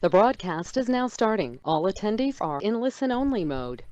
The broadcast is now starting. All attendees are in listen-only mode.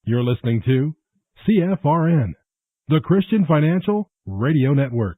You're listening to CFRN, the Christian Financial Radio Network.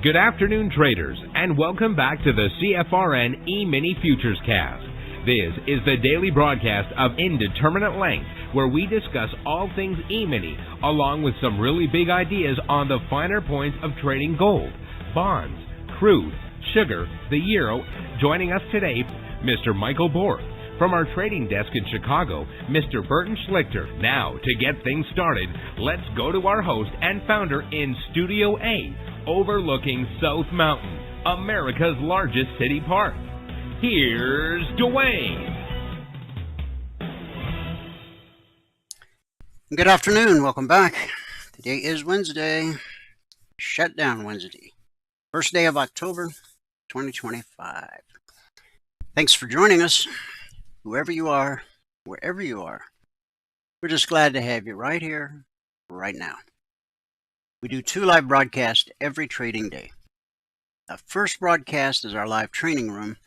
Good afternoon, traders, and welcome back to the CFRN Emini Futures Cast. This is the daily broadcast of Indeterminate Length, where we discuss all things Emini, along with some really big ideas on the finer points of trading gold, bonds, crude, sugar, the euro. Joining us today, Mr. Michael Borth. From our trading desk in Chicago, Mr. Burton Schlichter. Now, to get things started, let's go to our host and founder in Studio A, overlooking South Mountain, America's largest city park. Here's Dwayne. Good afternoon. Welcome back. Today is Wednesday, Shutdown Wednesday, first day of October 2025. Thanks for joining us. Whoever you are, wherever you are, we're just glad to have you right here, right now. We do 2 live broadcasts every trading day. The first broadcast is our live training room,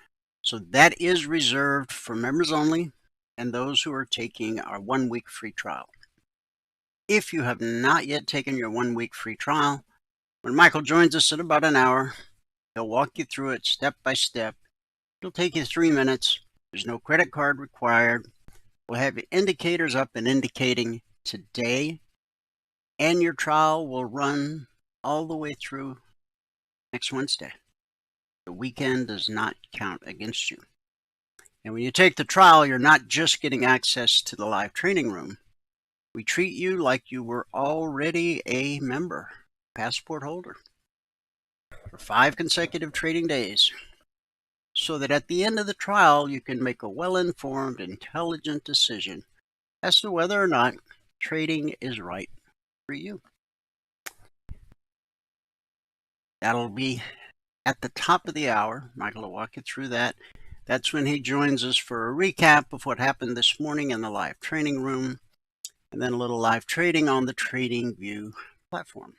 so that is reserved for members only and those who are taking our 1-week free trial. If you have not yet taken your 1-week free trial, when Michael joins us in about an hour, he'll walk you through it step by step. It'll take you 3 minutes. There's no credit card required. We'll have your indicators up and indicating today, and your trial will run all the way through next Wednesday. The weekend does not count against you. And when you take the trial, you're not just getting access to the live training room. We treat you like you were already a member, passport holder, for 5 consecutive trading days, so that at the end of the trial, you can make a well-informed, intelligent decision as to whether or not trading is right for you. That'll be at the top of the hour. Michael will walk you through that. That's when he joins us for a recap of what happened this morning in the live training room, and then a little live trading on the TradingView platform.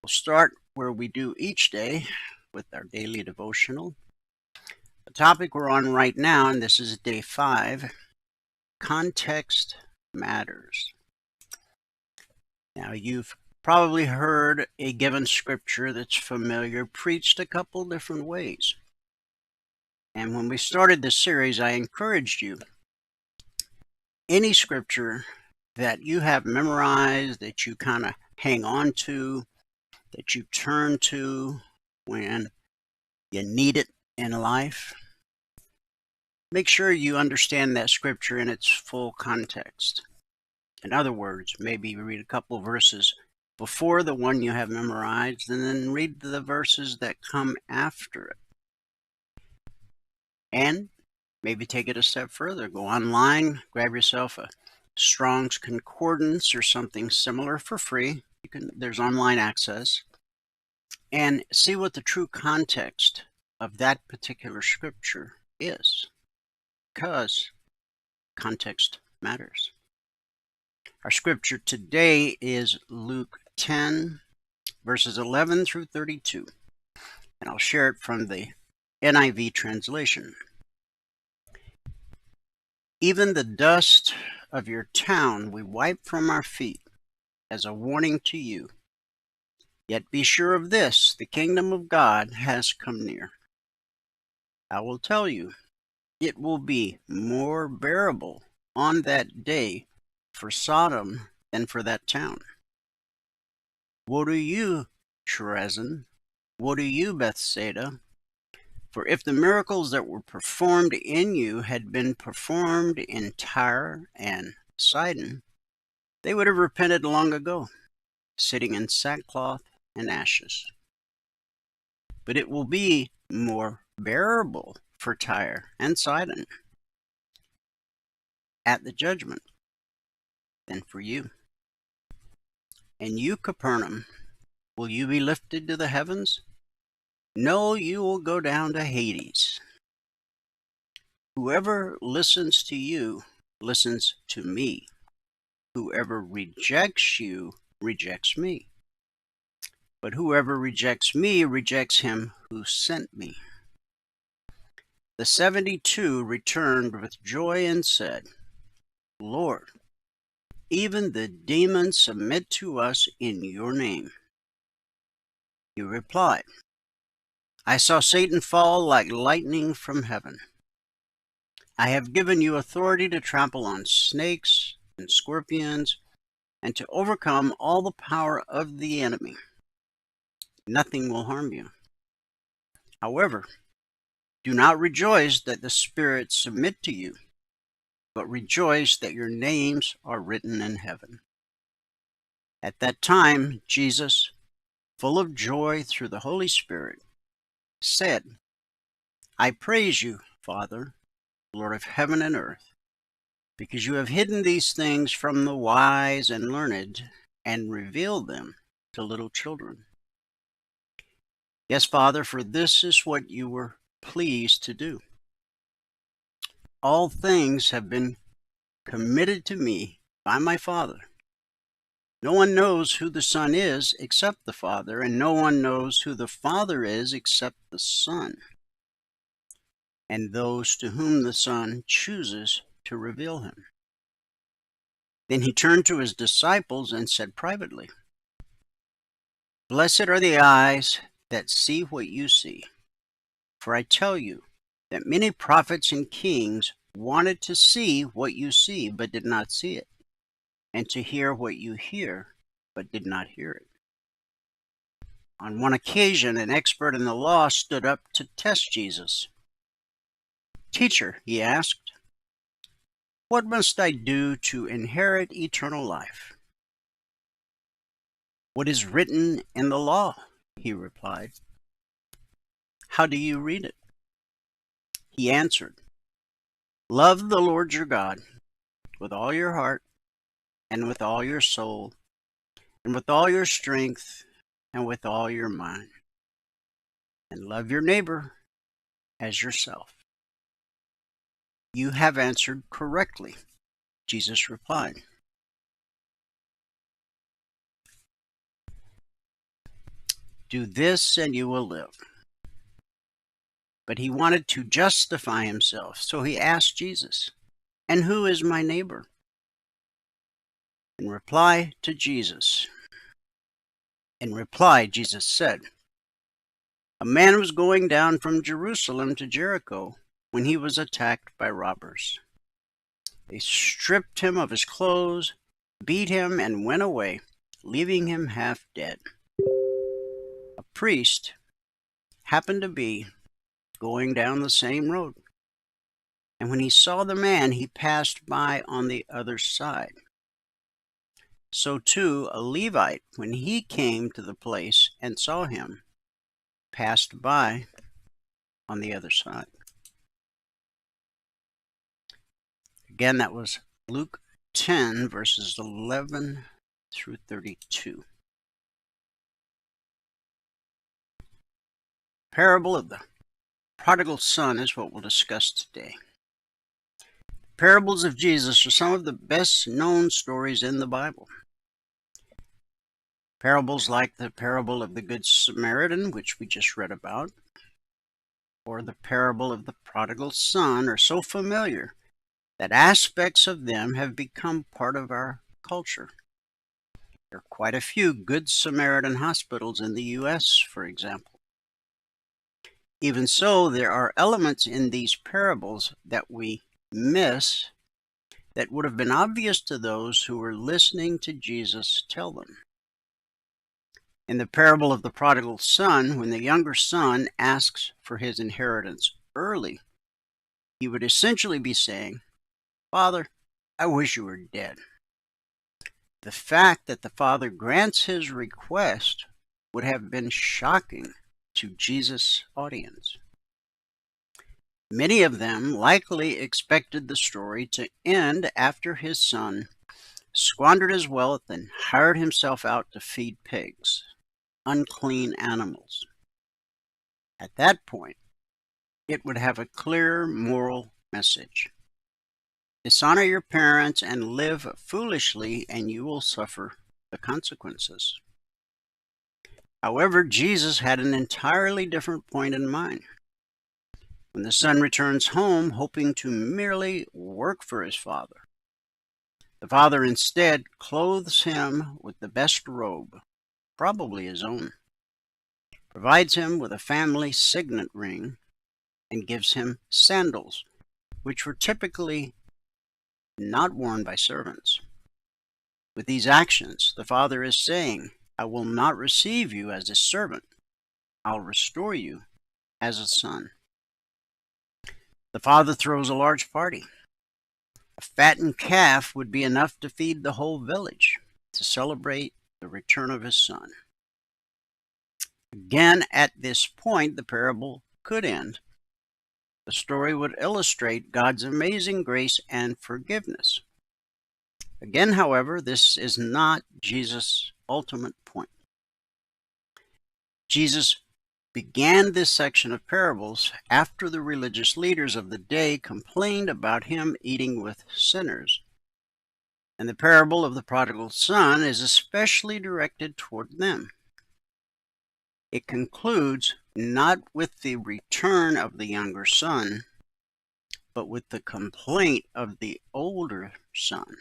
We'll start where we do each day with our daily devotional. The topic we're on right now, and this is day 5, context matters. Now, you've probably heard a given scripture that's familiar preached a couple different ways. And when we started this series, I encouraged you, any scripture that you have memorized, that you kind of hang on to, that you turn to when you need it in life, make sure you understand that scripture in its full context. In other words, maybe you read a couple verses before the one you have memorized, and then read the verses that come after it. And maybe take it a step further. Go online, grab yourself a Strong's Concordance or something similar for free. There's online access. And see what the true context of that particular scripture is, because context matters. Our scripture today is Luke 10, verses 11 through 32, and I'll share it from the NIV translation. Even the dust of your town we wipe from our feet as a warning to you. Yet be sure of this, the kingdom of God has come near. I will tell you, it will be more bearable on that day for Sodom than for that town. Woe to you, Chorazin! Woe to you, Bethsaida! For if the miracles that were performed in you had been performed in Tyre and Sidon, they would have repented long ago, sitting in sackcloth and ashes. But it will be more bearable for Tyre and Sidon at the judgment than for you. And you, Capernaum, will you be lifted to the heavens? No, you will go down to Hades. Whoever listens to you listens to me. Whoever rejects you rejects me. But whoever rejects me rejects him who sent me." The 72 returned with joy and said, "Lord, even the demons submit to us in your name." He replied, "I saw Satan fall like lightning from heaven. I have given you authority to trample on snakes and scorpions and to overcome all the power of the enemy. Nothing will harm you. However, do not rejoice that the spirits submit to you, but rejoice that your names are written in heaven." At that time, Jesus, full of joy through the Holy Spirit, said, "I praise you, Father, Lord of heaven and earth, because you have hidden these things from the wise and learned and revealed them to little children. Yes, Father, for this is what you were pleased to do. All things have been committed to me by my Father. No one knows who the Son is except the Father, and no one knows who the Father is except the Son, and those to whom the Son chooses to reveal him." Then he turned to his disciples and said privately, "Blessed are the eyes that see what you see. For I tell you that many prophets and kings wanted to see what you see, but did not see it, and to hear what you hear, but did not hear it." On one occasion, an expert in the law stood up to test Jesus. "Teacher," he asked, "what must I do to inherit eternal life?" "What is written in the law?" he replied. "How do you read it?" He answered, "Love the Lord your God with all your heart, and with all your soul, and with all your strength, and with all your mind. And love your neighbor as yourself." "You have answered correctly," Jesus replied. "Do this and you will live." But he wanted to justify himself, so he asked Jesus, "And who is my neighbor?" In reply, Jesus said, "A man was going down from Jerusalem to Jericho when he was attacked by robbers. They stripped him of his clothes, beat him, and went away, leaving him half dead. A priest happened to be going down the same road, and when he saw the man, he passed by on the other side. So too, a Levite, when he came to the place and saw him, passed by on the other side." Again, that was Luke 10, verses 11 through 32. Parable of the prodigal son is what we'll discuss today. Parables of Jesus are some of the best known stories in the Bible. Parables like the parable of the Good Samaritan, which we just read about, or the parable of the prodigal son are so familiar that aspects of them have become part of our culture. There are quite a few Good Samaritan hospitals in the U.S., for example. Even so, there are elements in these parables that we miss that would have been obvious to those who were listening to Jesus tell them. In the parable of the prodigal son, when the younger son asks for his inheritance early, he would essentially be saying, "Father, I wish you were dead." The fact that the father grants his request would have been shocking to Jesus' audience. Many of them likely expected the story to end after his son squandered his wealth and hired himself out to feed pigs, unclean animals. At that point, it would have a clear moral message. Dishonor your parents and live foolishly, and you will suffer the consequences. However, Jesus had an entirely different point in mind. When the son returns home, hoping to merely work for his father, the father instead clothes him with the best robe, probably his own, provides him with a family signet ring, and gives him sandals, which were typically not worn by servants. With these actions, the father is saying, I will not receive you as a servant. I'll restore you as a son. The father throws a large party. A fattened calf would be enough to feed the whole village to celebrate the return of his son. Again, at this point, the parable could end. The story would illustrate God's amazing grace and forgiveness. Again, however, this is not Jesus' ultimate point. Jesus began this section of parables after the religious leaders of the day complained about him eating with sinners. And the parable of the prodigal son is especially directed toward them. It concludes not with the return of the younger son, but with the complaint of the older son.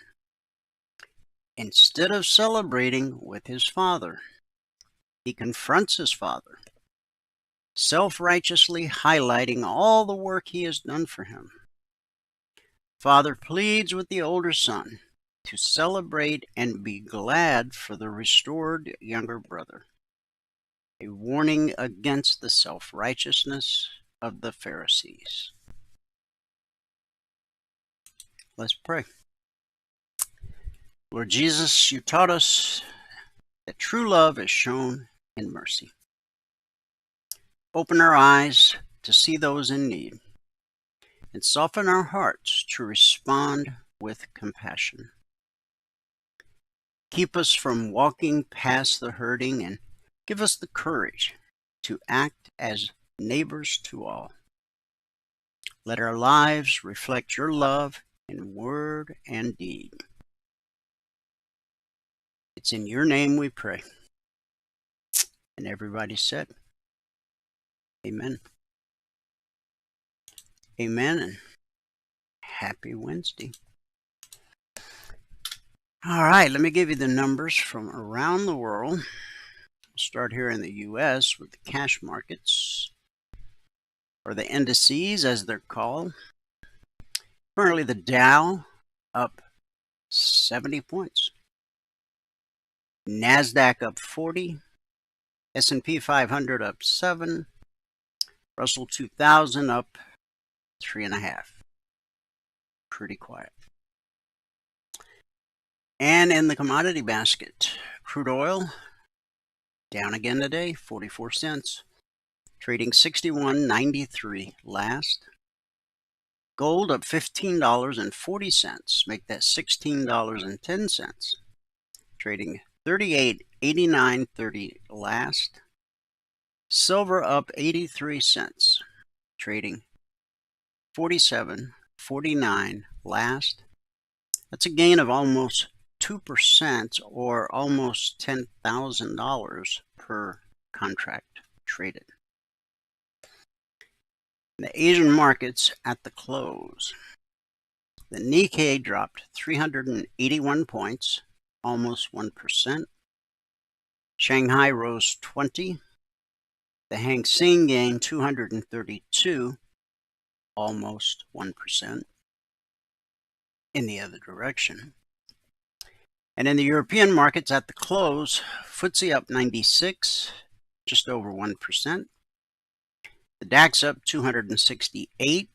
Instead of celebrating with his father, he confronts his father, self-righteously highlighting all the work he has done for him. Father pleads with the older son to celebrate and be glad for the restored younger brother, a warning against the self-righteousness of the Pharisees. Let's pray. Lord Jesus, you taught us that true love is shown in mercy. Open our eyes to see those in need and soften our hearts to respond with compassion. Keep us from walking past the hurting and give us the courage to act as neighbors to all. Let our lives reflect your love in word and deed. It's in your name we pray. And everybody said, Amen. Amen, and happy Wednesday. All right, let me give you the numbers from around the world. We'll start here in the U.S. with the cash markets, or the indices as they're called. Currently the Dow up 70 points. NASDAQ up 40. S&P 500 up 7. Russell 2000 up 3.5. Pretty quiet. And in the commodity basket, crude oil down again today, 44 cents. Trading 61.93 last. Gold up $15.40. Make that $16.10. Trading 38.89.30 last. Silver up 83 cents. Trading 47.49 last. That's a gain of almost 2% or almost $10,000 per contract traded. The Asian markets at the close. The Nikkei dropped 381 points, almost 1%. Shanghai rose 20. The Hang Seng gained 232, almost 1%, in the other direction. And in the European markets at the close, FTSE up 96, just over 1%. The DAX up 268,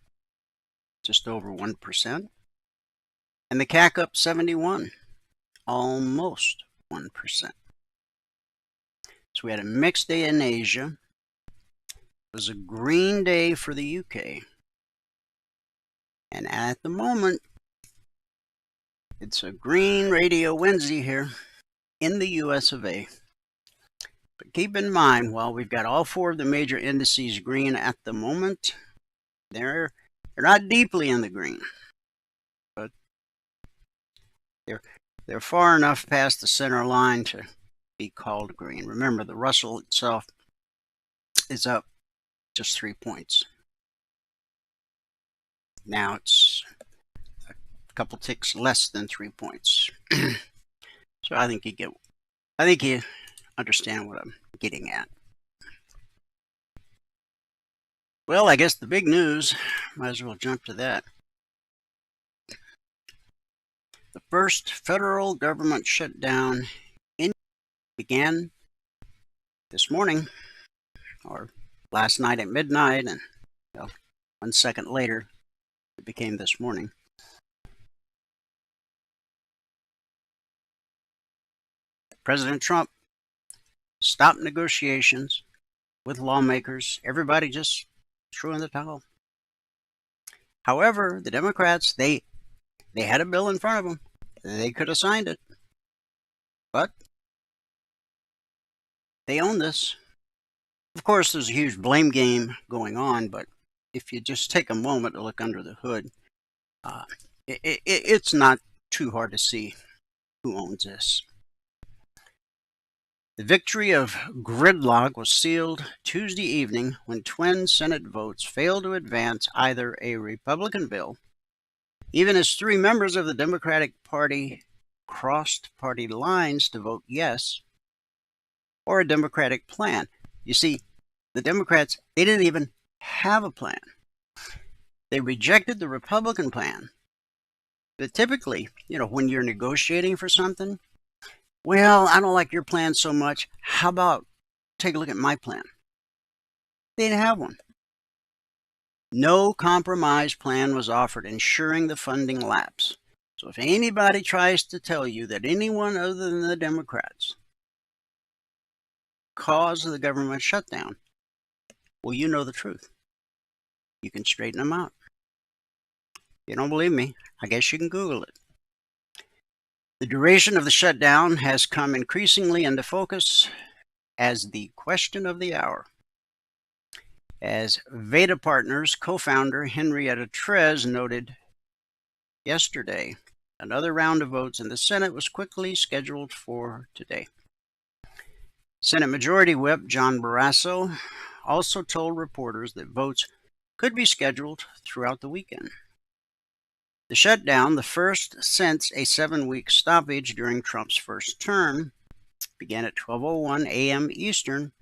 just over 1%. And the CAC up 71, almost 1%. So we had a mixed day in Asia. It was a green day for the UK. And at the moment, it's a green Radio Wednesday here in the US of A. But keep in mind, while we've got all four of the major indices green at the moment, they're not deeply in the green, but they're They're far enough past the center line to be called green. Remember, the Russell itself is up just 3 points. Now it's a couple ticks less than 3 points. So I think you understand what I'm getting at. Well, I guess the big news, might as well jump to that. The first federal government shutdown began this morning, or last night at midnight, and 1 second later, it became this morning. President Trump stopped negotiations with lawmakers. Everybody just threw in the towel. However, the Democrats, they had a bill in front of them. They could have signed it, but they own this. Of course, there's a huge blame game going on, but if you just take a moment to look under the hood, it's not too hard to see who owns this. The victory of gridlock was sealed Tuesday evening when twin Senate votes failed to advance either a Republican bill, even as 3 members of the Democratic Party crossed party lines to vote yes, or a Democratic plan. You see, the Democrats, they didn't even have a plan. They rejected the Republican plan. But typically, when you're negotiating for something, well, I don't like your plan so much. How about take a look at my plan? They didn't have one. No compromise plan was offered, ensuring the funding lapse. So if anybody tries to tell you that anyone other than the Democrats caused the government shutdown, well, you know the truth. You can straighten them out. If you don't believe me, I guess you can Google it. The duration of the shutdown has come increasingly into focus as the question of the hour. As Veda Partners co-founder Henrietta Trez noted yesterday, another round of votes in the Senate was quickly scheduled for today. Senate Majority Whip John Barrasso also told reporters that votes could be scheduled throughout the weekend. The shutdown, the first since a 7-week stoppage during Trump's first term, began at 12:01 a.m. Eastern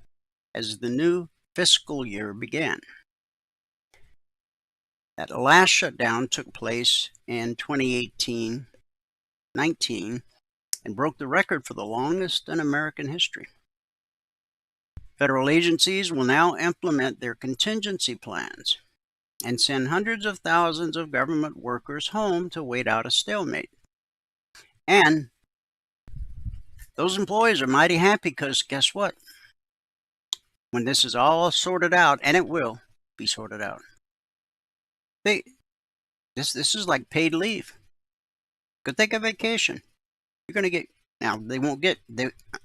as the new fiscal year began. That last shutdown took place in 2018-19 and broke the record for the longest in American history. Federal agencies will now implement their contingency plans and send hundreds of thousands of government workers home to wait out a stalemate. And those employees are mighty happy because guess what? When this is all sorted out, and it will be sorted out, this is like paid leave. Go take a vacation. You're going to get, now they won't get,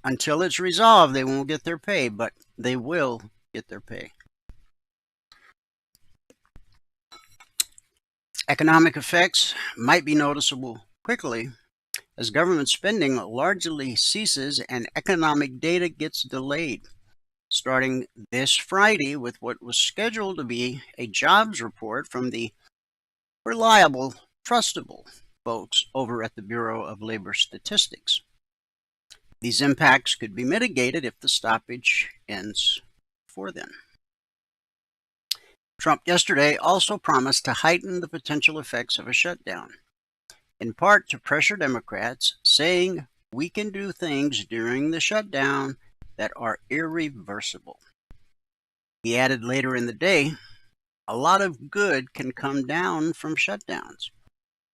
until it's resolved, they won't get their pay, but they will get their pay. Economic effects might be noticeable quickly as government spending largely ceases and economic data gets delayed, starting this Friday with what was scheduled to be a jobs report from the reliable, trustable folks over at the Bureau of Labor Statistics. These impacts could be mitigated if the stoppage ends before then. Trump yesterday also promised to heighten the potential effects of a shutdown, in part to pressure Democrats, saying we can do things during the shutdown that are irreversible. He added later in the day, a lot of good can come down from shutdowns.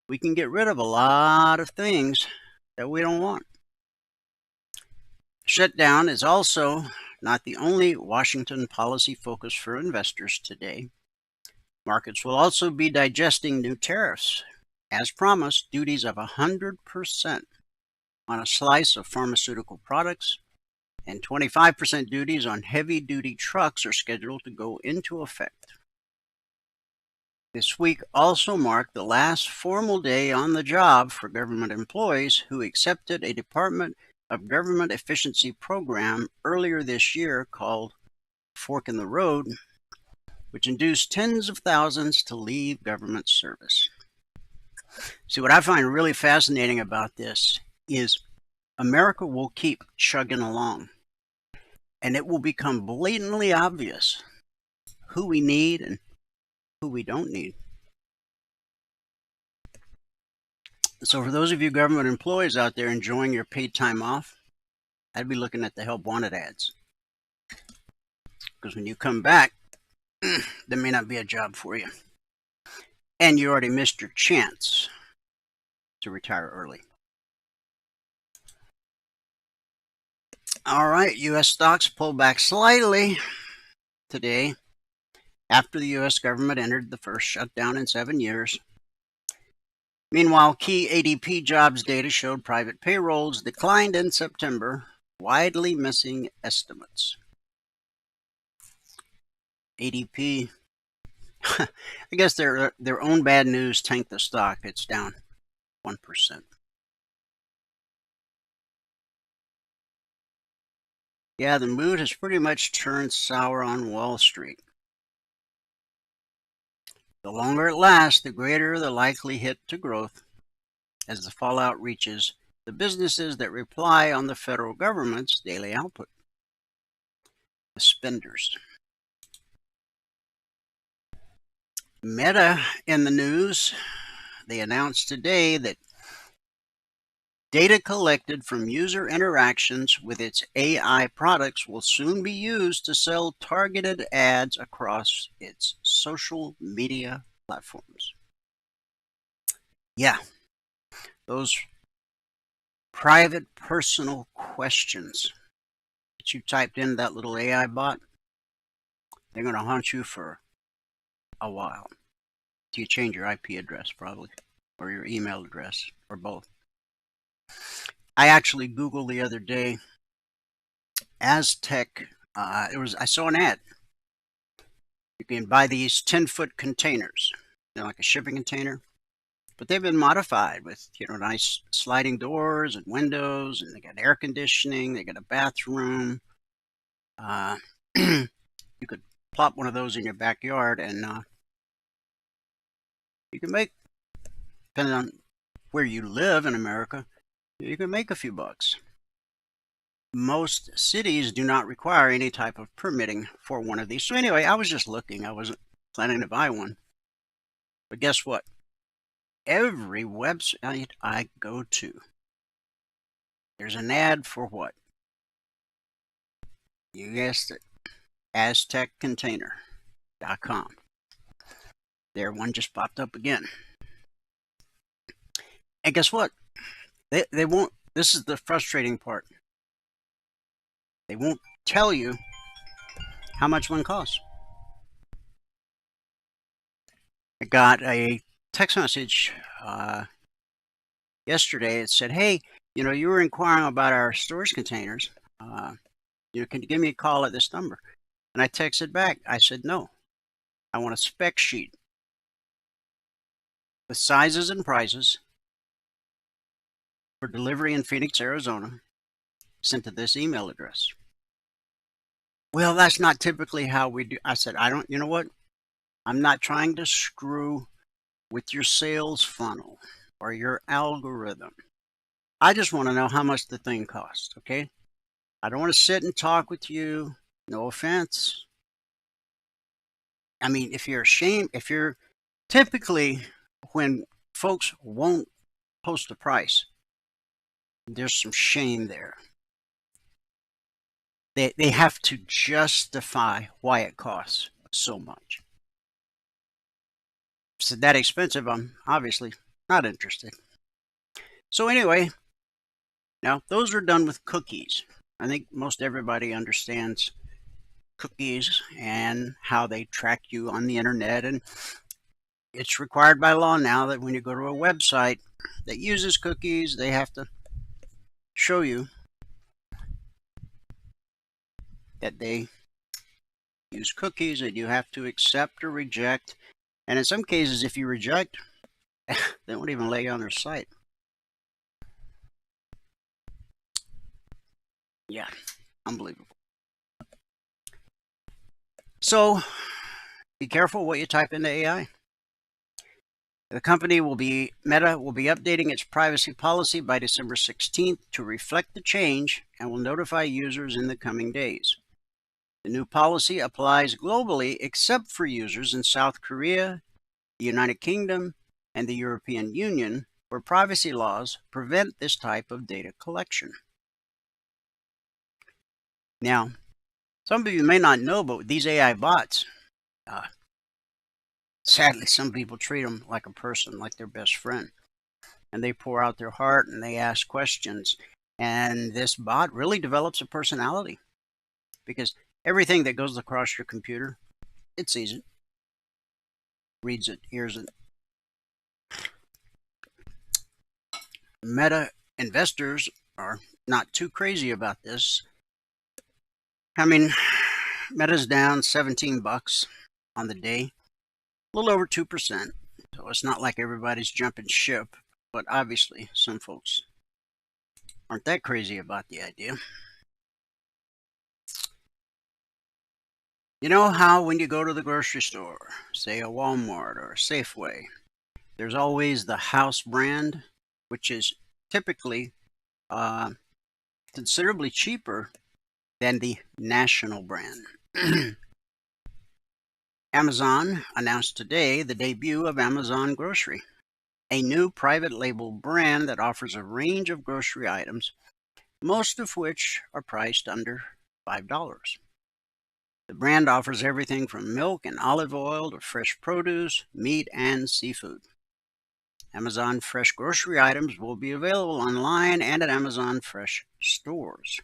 We can get rid of a lot of things that we don't want. Shutdown is also not the only Washington policy focus for investors today. Markets will also be digesting new tariffs. As promised, duties of 100% on a slice of pharmaceutical products and 25% duties on heavy-duty trucks are scheduled to go into effect. This week also marked the last formal day on the job for government employees who accepted a Department of Government Efficiency program earlier this year called Fork in the Road, which induced tens of thousands to leave government service. See, what I find really fascinating about this is America will keep chugging along, and it will become blatantly obvious who we need and who we don't need. So for those of you government employees out there enjoying your paid time off, I'd be looking at the help wanted ads. Because when you come back, there may not be a job for you. And you already missed your chance to retire early. All right, U.S. stocks pulled back slightly today after the U.S. government entered the first shutdown in 7 years. Meanwhile, key ADP jobs data showed private payrolls declined in September, widely missing estimates. ADP, I guess their own bad news tanked the stock. It's down 1%. Yeah, the mood has pretty much turned sour on Wall Street. The longer it lasts, the greater the likely hit to growth as the fallout reaches the businesses that rely on the federal government's daily output, the spenders. Meta in the news, they announced today that data collected from user interactions with its AI products will soon be used to sell targeted ads across its social media platforms. Yeah, those private personal questions that you typed in that little AI bot, they're going to haunt you for a while. Do you change your IP address probably, or your email address, or both? I actually Googled the other day, Aztec, I saw an ad. You can buy these 10-foot containers. They're like a shipping container, but they've been modified with, nice sliding doors and windows, and they got air conditioning, they got a bathroom. You could plop one of those in your backyard, and you can make, depending on where you live in America, you can make a few bucks. Most cities do not require any type of permitting for one of these. So anyway, I was just looking. I wasn't planning to buy one. But guess what? Every website I go to, there's an ad for what? You guessed it. AztecContainer.com. There, one just popped up again. And guess what? They won't, this is the frustrating part. They won't tell you how much one costs. I got a text message yesterday. It said, hey, you were inquiring about our storage containers. Can you give me a call at this number? And I texted back. I said, no, I want a spec sheet with sizes and prices for delivery in Phoenix, Arizona, sent to this email address. Well, that's not typically how we do. I said, you know what? I'm not trying to screw with your sales funnel or your algorithm. I just want to know how much the thing costs, okay? I don't want to sit and talk with you. No offense. I mean, if you're typically, when folks won't post a price, there's some shame there. They have to justify why it costs so much. If it's that expensive, I'm obviously not interested. So anyway, now those are done with cookies. I think most everybody understands cookies and how they track you on the internet, and it's required by law now that when you go to a website that uses cookies, they have to show you that they use cookies, and you have to accept or reject And in some cases, if you reject, they won't even let you on their site. Yeah, unbelievable. So be careful what you type into AI. The company Meta will be updating its privacy policy by December 16th to reflect the change and will notify users in the coming days. The new policy applies globally except for users in South Korea, the United Kingdom, and the European Union, where privacy laws prevent this type of data collection. Now, some of you may not know, but these AI bots, sadly, some people treat them like a person, like their best friend. And they pour out their heart and they ask questions. And this bot really develops a personality because everything that goes across your computer, it sees it, reads it, hears it. Meta investors are not too crazy about this. I mean, Meta's down 17 bucks on the day, a little over 2%. So it's not like everybody's jumping ship, but obviously some folks aren't that crazy about the idea. You know how when you go to the grocery store, say a Walmart or a Safeway, there's always the house brand, which is typically considerably cheaper than the national brand. Amazon announced today the debut of Amazon Grocery, a new private label brand that offers a range of grocery items, most of which are priced under $5. The brand offers everything from milk and olive oil to fresh produce, meat, and seafood. Amazon Fresh grocery items will be available online and at Amazon Fresh stores.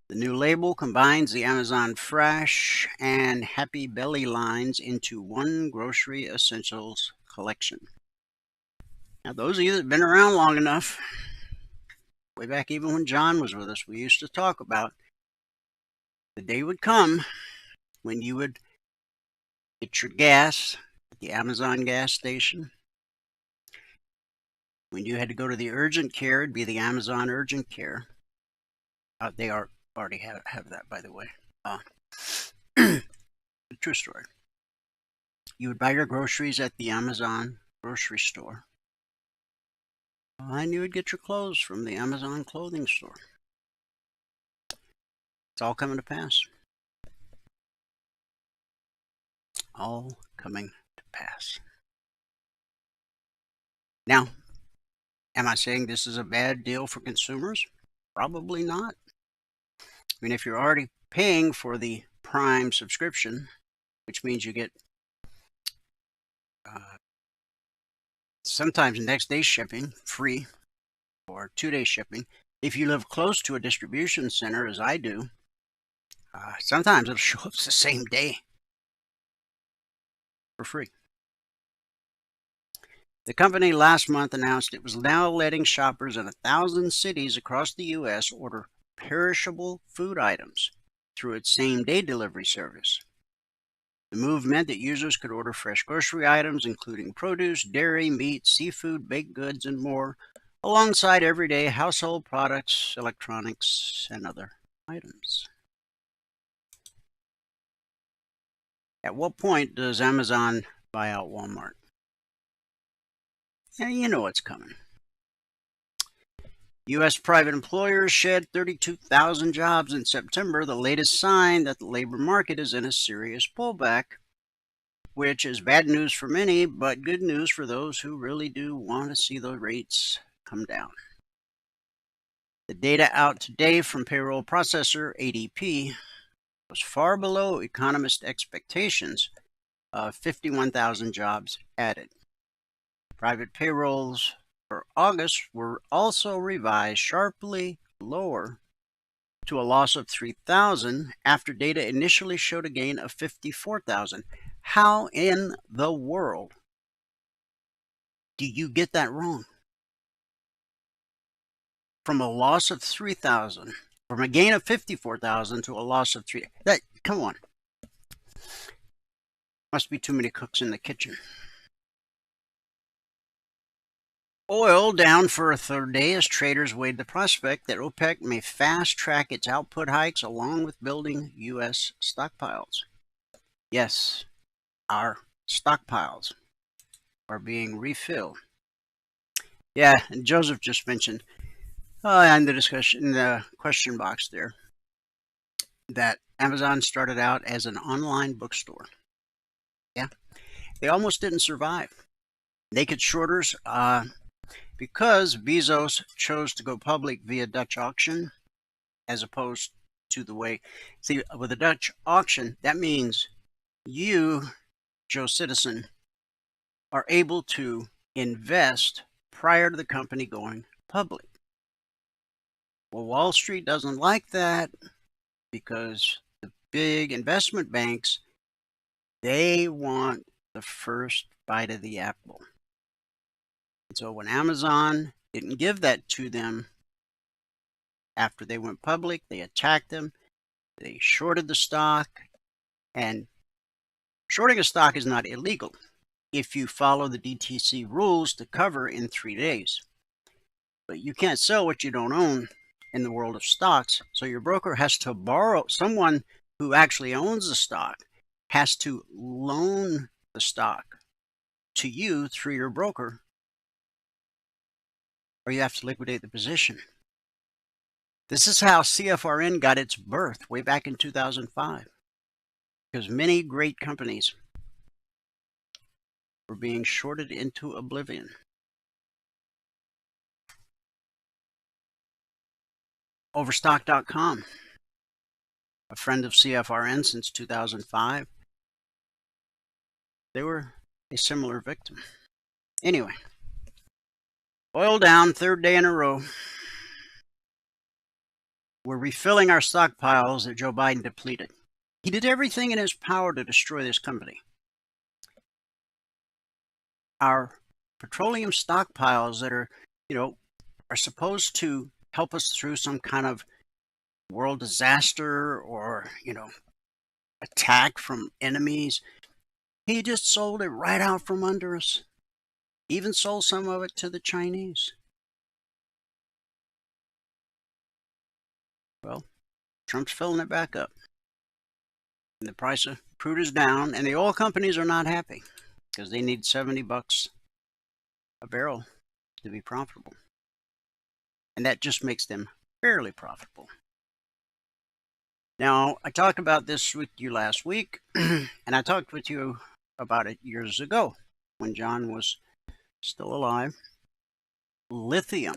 The new label combines the Amazon Fresh and Happy Belly lines into one grocery essentials collection. Now, those of you that have been around long enough, way back even when John was with us, we used to talk about the day would come when you would get your gas at the Amazon gas station. When you had to go to the urgent care, it'd be the Amazon urgent care. They already have that, by the way. The true story. You would buy your groceries at the Amazon grocery store. And you would get your clothes from the Amazon clothing store. It's all coming to pass. All coming to pass. Now, am I saying this is a bad deal for consumers? Probably not. I mean, if you're already paying for the Prime subscription, which means you get sometimes next day shipping free or 2-day shipping. If you live close to a distribution center, as I do, sometimes it'll show up the same day for free. The company last month announced it was now letting shoppers in 1,000 cities across the U.S. order perishable food items through its same-day delivery service. The move meant that users could order fresh grocery items, including produce, dairy, meat, seafood, baked goods, and more, alongside everyday household products, electronics, and other items. At what point does Amazon buy out Walmart? Yeah, you know what's coming. U.S. private employers shed 32,000 jobs in September, the latest sign that the labor market is in a serious pullback, which is bad news for many, but good news for those who really do want to see the rates come down. The data out today from payroll processor ADP was far below economist expectations of 51,000 jobs added. Private payrolls for August were also revised sharply lower to a loss of 3,000 after data initially showed a gain of 54,000. How in the world do you get that wrong? From a loss of 3,000, from a gain of 54,000 to a loss of 3. Come on. Must be too many cooks in the kitchen. Oil down for a third day as traders weighed the prospect that OPEC may fast-track its output hikes along with building U.S. stockpiles. Yes, our stockpiles are being refilled. Yeah, and Joseph just mentioned in the discussion, in the question box there, that Amazon started out as an online bookstore. Yeah, they almost didn't survive. Naked shorters, because Bezos chose to go public via Dutch auction as opposed to the way. See, with a Dutch auction, that means you, Joe Citizen, are able to invest prior to the company going public. Well, Wall Street doesn't like that because the big investment banks, they want the first bite of the apple. And so when Amazon didn't give that to them after they went public, they attacked them, they shorted the stock, and shorting a stock is not illegal if you follow the DTC rules to cover in 3 days. But you can't sell what you don't own in the world of stocks, so your broker has to borrow. Someone who actually owns the stock has to loan the stock to you through your broker, or you have to liquidate the position. This is how CFRN got its birth way back in 2005, because many great companies were being shorted into oblivion. Overstock.com, a friend of CFRN since 2005, they were a similar victim. Anyway, oil down, third day in a row. We're refilling our stockpiles that Joe Biden depleted. He did everything in his power to destroy this company. Our petroleum stockpiles that are supposed to help us through some kind of world disaster or, attack from enemies. He just sold it right out from under us. Even sold some of it to the Chinese. Well, Trump's filling it back up. And the price of crude is down, and the oil companies are not happy because they need $70 a barrel to be profitable. And that just makes them barely profitable. Now, I talked about this with you last week, and I talked with you about it years ago when John was still alive. Lithium.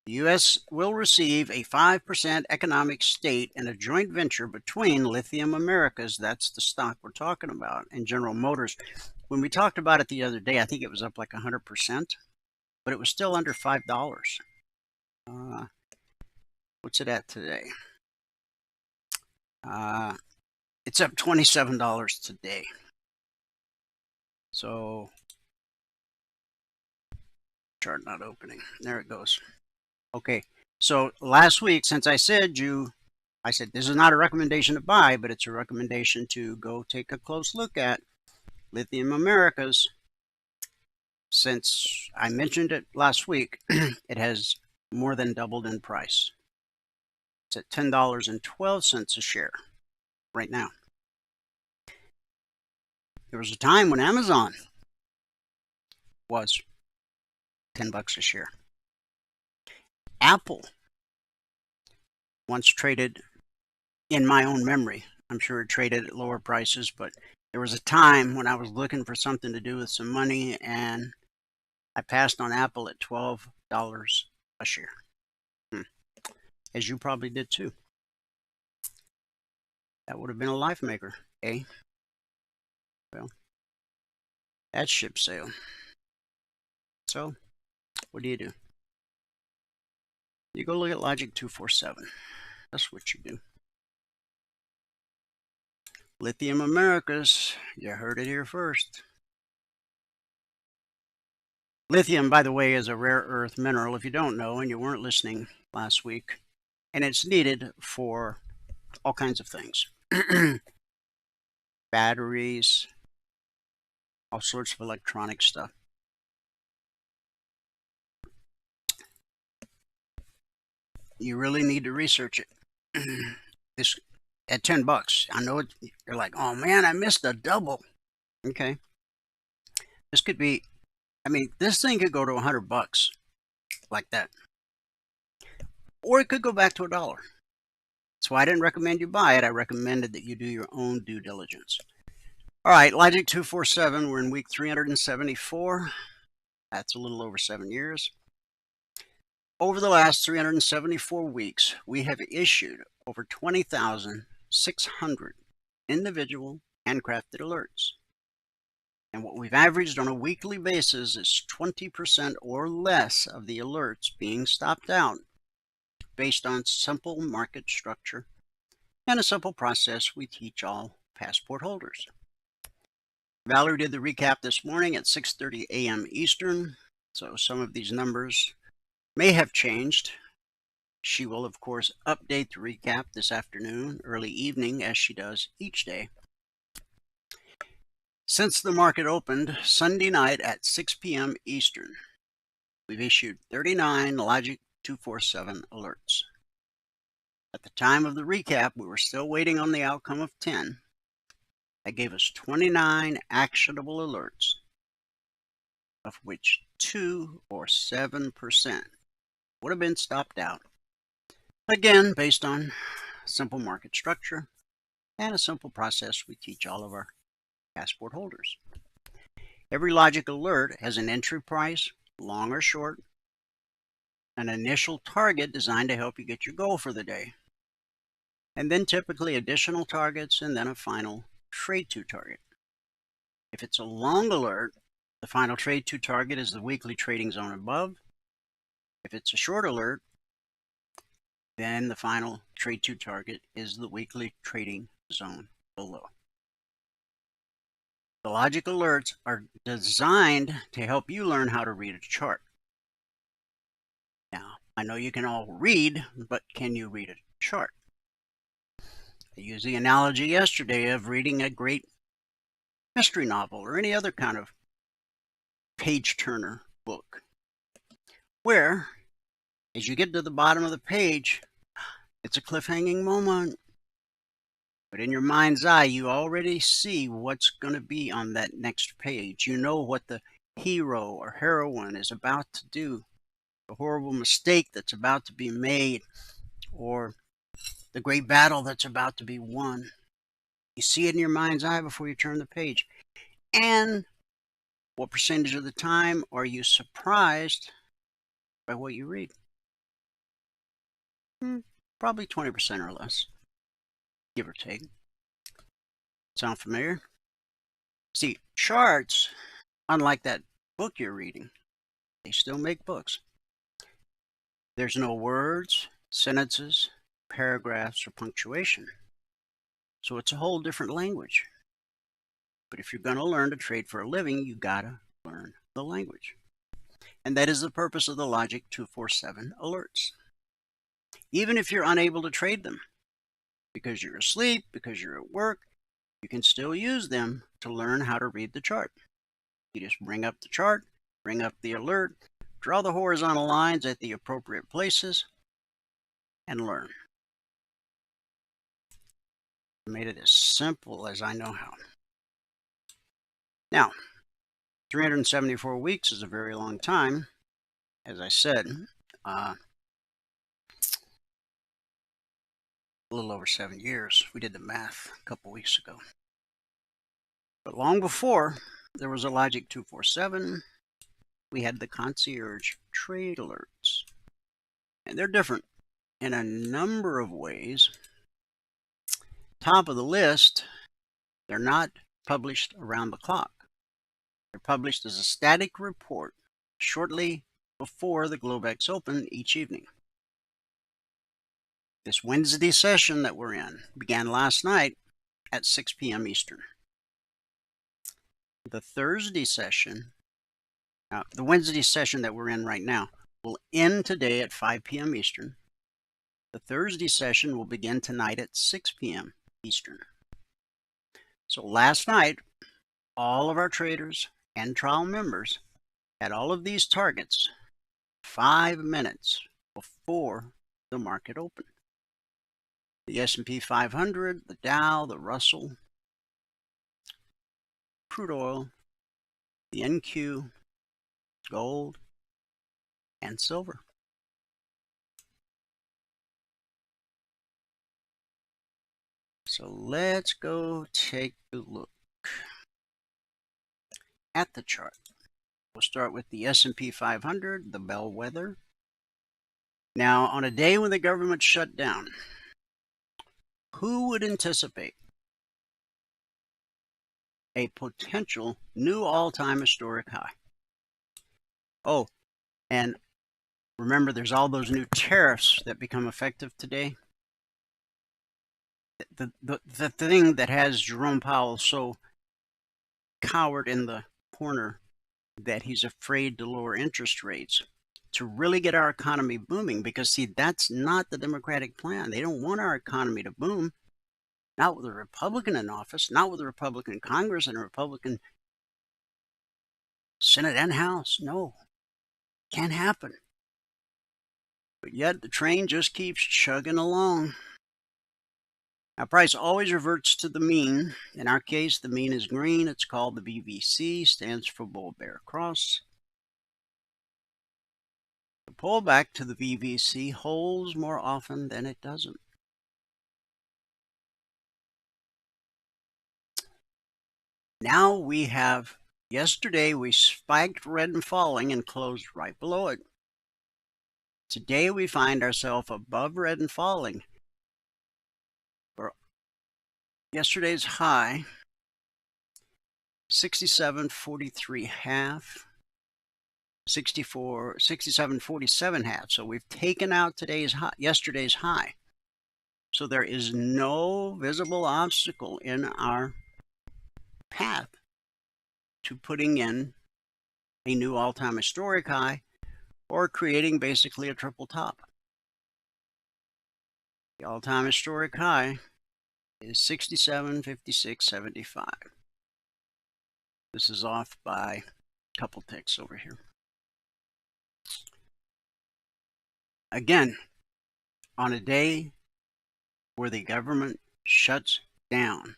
The U.S. will receive a 5% economic stake in a joint venture between Lithium Americas, that's the stock we're talking about, and General Motors. When we talked about it the other day, I think it was up like 100%, but it was still under $5. What's it at today? It's up $27 today. So, chart not opening. There it goes. Okay, so last week, since I said this is not a recommendation to buy, but it's a recommendation to go take a close look at Lithium Americas. Since I mentioned it last week, it has more than doubled in price. It's at $10.12 a share right now. There was a time when Amazon was $10 a share. Apple once traded, in my own memory, I'm sure it traded at lower prices, but there was a time when I was looking for something to do with some money, and I passed on Apple at $12 a share. As you probably did too. That would have been a life maker, eh? Well, that's ship sale. So, what do? You go look at Logic 247. That's what you do. Lithium Americas, you heard it here first. Lithium, by the way, is a rare earth mineral, if you don't know, and you weren't listening last week. And it's needed for all kinds of things. batteries, all sorts of electronic stuff. You really need to research it. This at $10. I know you're like, oh man, I missed a double. Okay. This could be, this thing could go to $100 like that. Or it could go back to $1. That's why I didn't recommend you buy it. I recommended that you do your own due diligence. All right, Logic 247, we're in week 374. That's a little over 7 years. Over the last 374 weeks, we have issued over 20,600 individual handcrafted alerts. And what we've averaged on a weekly basis is 20% or less of the alerts being stopped out based on simple market structure and a simple process we teach all passport holders. Valerie did the recap this morning at 6:30 a.m. Eastern, so some of these numbers may have changed. She will, of course, update the recap this afternoon, early evening, as she does each day. Since the market opened Sunday night at 6 p.m. Eastern, we've issued 39 Logic 247 alerts. At the time of the recap, we were still waiting on the outcome of 10. That gave us 29 actionable alerts, of which 2 or 7% would have been stopped out. Again, based on simple market structure and a simple process we teach all of our passport holders. Every Logic alert has an entry price, long or short, an initial target designed to help you get your goal for the day, and then typically additional targets and then a final trade to target. If it's a long alert, the final trade to target is the weekly trading zone above. If it's a short alert, then the final trade to target is the weekly trading zone below. The Logic alerts are designed to help you learn how to read a chart. Now, I know you can all read, but can you read a chart? I used the analogy yesterday of reading a great mystery novel or any other kind of page-turner book, where, as you get to the bottom of the page, it's a cliffhanging moment. But in your mind's eye, you already see what's going to be on that next page. You know what the hero or heroine is about to do, the horrible mistake that's about to be made, or the great battle that's about to be won. You see it in your mind's eye before you turn the page. And what percentage of the time are you surprised by what you read? Probably 20% or less, give or take. Sound familiar? See, charts, unlike that book you're reading, they still make books. There's no words, sentences, paragraphs, or punctuation. So it's a whole different language. But if you're going to learn to trade for a living, you got to learn the language. And that is the purpose of the Logic 247 alerts. Even if you're unable to trade them, because you're asleep, because you're at work, you can still use them to learn how to read the chart. You just bring up the chart, bring up the alert, draw the horizontal lines at the appropriate places, and learn. I made it as simple as I know how. Now, 374 weeks is a very long time. As I said, a little over 7 years. We did the math a couple weeks ago. But long before there was a Logic 247, we had the concierge trade alerts. And they're different in a number of ways. Top of the list, they're not published around the clock. They're published as a static report shortly before the Globex Open each evening. This Wednesday session that we're in began last night at 6 p.m. Eastern. The Thursday session, the Wednesday session that we're in right now, will end today at 5 p.m. Eastern. The Thursday session will begin tonight at 6 p.m. Eastern. So last night, all of our traders and trial members had all of these targets 5 minutes before the market opened. The S&P 500, the Dow, the Russell, crude oil, the NQ, gold, and silver. So let's go take a look at the chart. We'll start with the S&P 500, the bellwether. Now, on a day when the government shut down, who would anticipate a potential new all-time historic high? Oh, and remember, there's all those new tariffs that become effective today. The thing that has Jerome Powell so cowered in the corner that he's afraid to lower interest rates to really get our economy booming, because see, that's not the Democratic plan. They don't want our economy to boom. Not with a Republican in office, not with a Republican Congress and a Republican Senate and House. No, can't happen. But yet the train just keeps chugging along. Now, price always reverts to the mean. In our case, the mean is green. It's called the BVC, stands for Bull Bear Cross. The pullback to the BVC holds more often than it doesn't. Now we have, yesterday we spiked red and falling and closed right below it. Today we find ourselves above red and falling. For yesterday's high, 67.43 half, 67.47 half. So we've taken out yesterday's high. So there is no visible obstacle in our path to putting in a new all-time historic high or creating basically a triple top. The all-time historic high is 67.5675. This is off by a couple ticks over here. Again, on a day where the government shuts down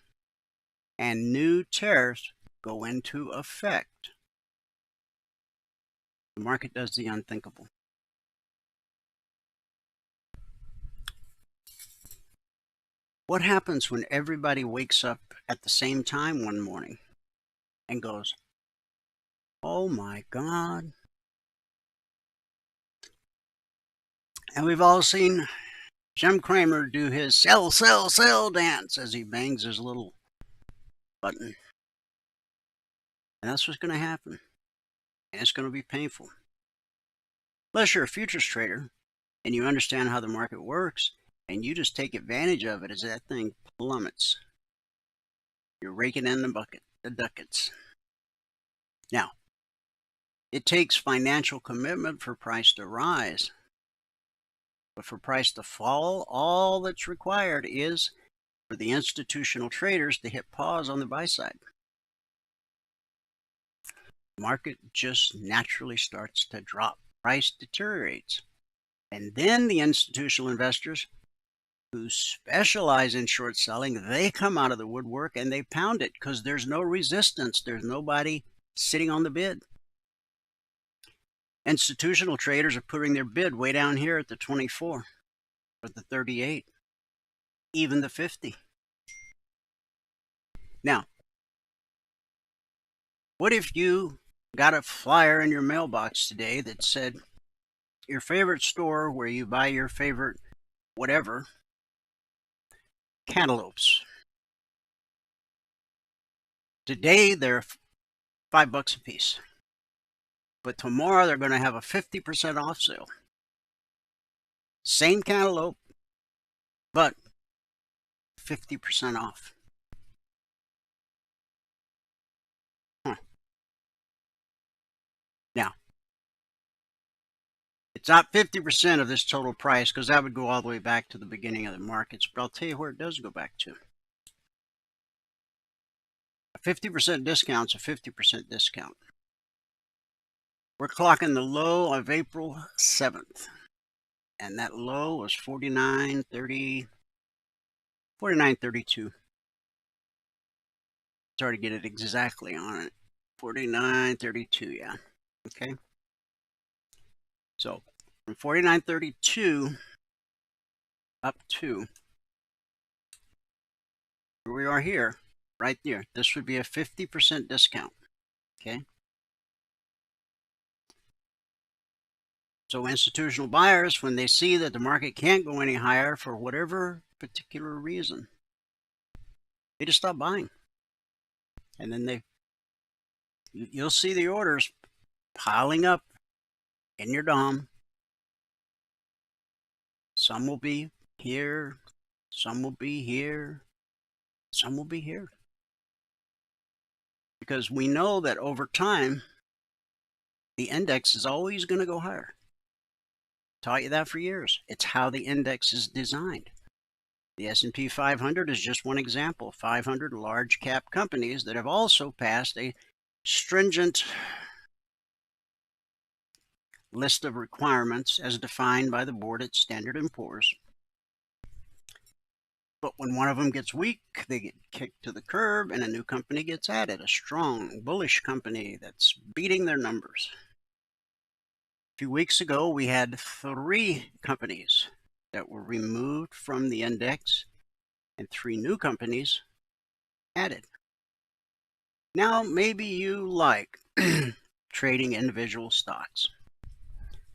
and new tariffs go into effect, the market does the unthinkable. What happens when everybody wakes up at the same time one morning and goes, oh my God? And we've all seen Jim Cramer do his sell, sell, sell dance as he bangs his little button. And that's what's going to happen. And it's going to be painful. Unless you're a futures trader and you understand how the market works and you just take advantage of it as that thing plummets. You're raking in the ducats. Now, it takes financial commitment for price to rise. But for price to fall, all that's required is for the institutional traders to hit pause on the buy side. The market just naturally starts to drop. Price deteriorates. And then the institutional investors who specialize in short selling, they come out of the woodwork and they pound it because there's no resistance. There's nobody sitting on the bid. Institutional traders are putting their bid way down here at the 24 or the 38, even the 50. Now, what if you got a flyer in your mailbox today that said your favorite store where you buy your favorite whatever, cantaloupes. Today they're $5 a piece. But tomorrow they're going to have a 50% off sale. Same cantaloupe, but 50% off. Now, it's not 50% of this total price because that would go all the way back to the beginning of the markets. But I'll tell you where it does go back to. 50% discount's a 50% discount. We're clocking the low of April 7th. And that low was 49.32. Sorry to get it exactly on it. 49.32, yeah. Okay. So from 49.32 up to where we are here, right there, this would be a 50% discount. Okay. So institutional buyers, when they see that the market can't go any higher for whatever particular reason, they just stop buying. And then you'll see the orders piling up in your DOM. Some will be here, some will be here, some will be here. Because we know that over time, the index is always going to go higher. Taught you that for years. It's how the index is designed. The S&P 500 is just one example. 500 large cap companies that have also passed a stringent list of requirements as defined by the board at Standard & Poor's. But when one of them gets weak, they get kicked to the curb and a new company gets added, a strong, bullish company that's beating their numbers. A few weeks ago, we had 3 companies that were removed from the index and 3 new companies added. Now, maybe you like trading individual stocks,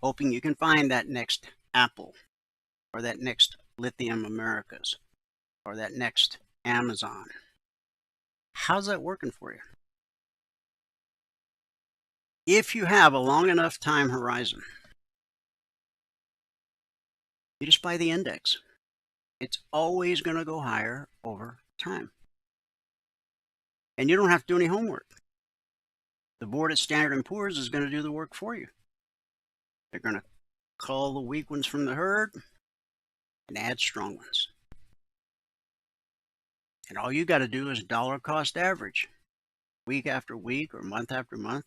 hoping you can find that next Apple or that next Lithium Americas or that next Amazon. How's that working for you? If you have a long enough time horizon, you just buy the index. It's always going to go higher over time. And you don't have to do any homework. The board at Standard & Poor's is going to do the work for you. They're going to cull the weak ones from the herd and add strong ones. And all you got to do is dollar cost average, week after week or month after month.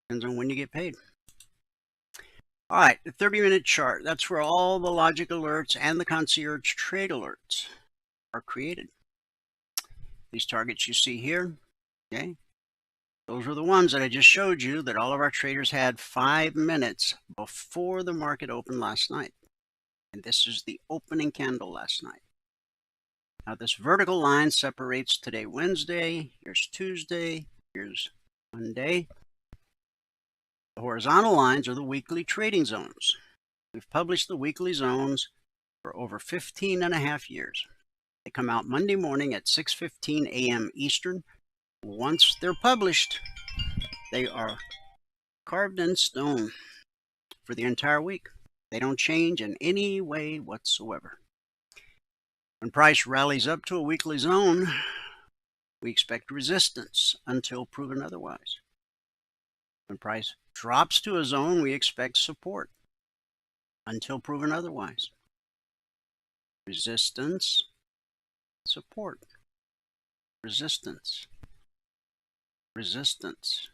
Depends on when you get paid. All right, the 30-minute chart. That's where all the logic alerts and the concierge trade alerts are created. These targets you see here, okay, those were the ones that I just showed you that all of our traders had 5 minutes before the market opened last night. And this is the opening candle last night. Now this vertical line separates today, Wednesday. Here's Tuesday. Here's Monday. The horizontal lines are the weekly trading zones. We've published the weekly zones for over 15.5 years. They come out Monday morning at 6:15 a.m. Eastern. Once they're published, they are carved in stone for the entire week. They don't change in any way whatsoever. When price rallies up to a weekly zone, we expect resistance until proven otherwise. When price drops to a zone, we expect support until proven otherwise. Resistance, support, resistance, resistance,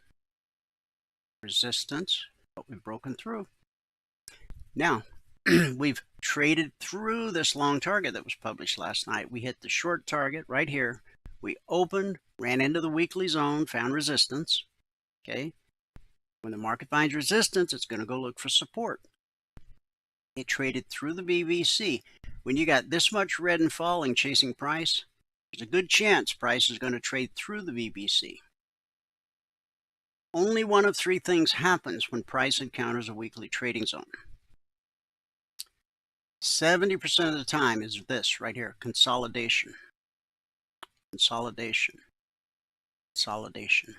resistance, but we've broken through. Now, we've traded through this long target that was published last night. We hit the short target right here. We opened, ran into the weekly zone, found resistance. Okay. When the market finds resistance, it's going to go look for support. It traded through the BBC. When you got this much red and falling chasing price, there's a good chance price is going to trade through the BBC. Only one of 3 things happens when price encounters a weekly trading zone. 70% of the time is this right here, consolidation, consolidation, consolidation.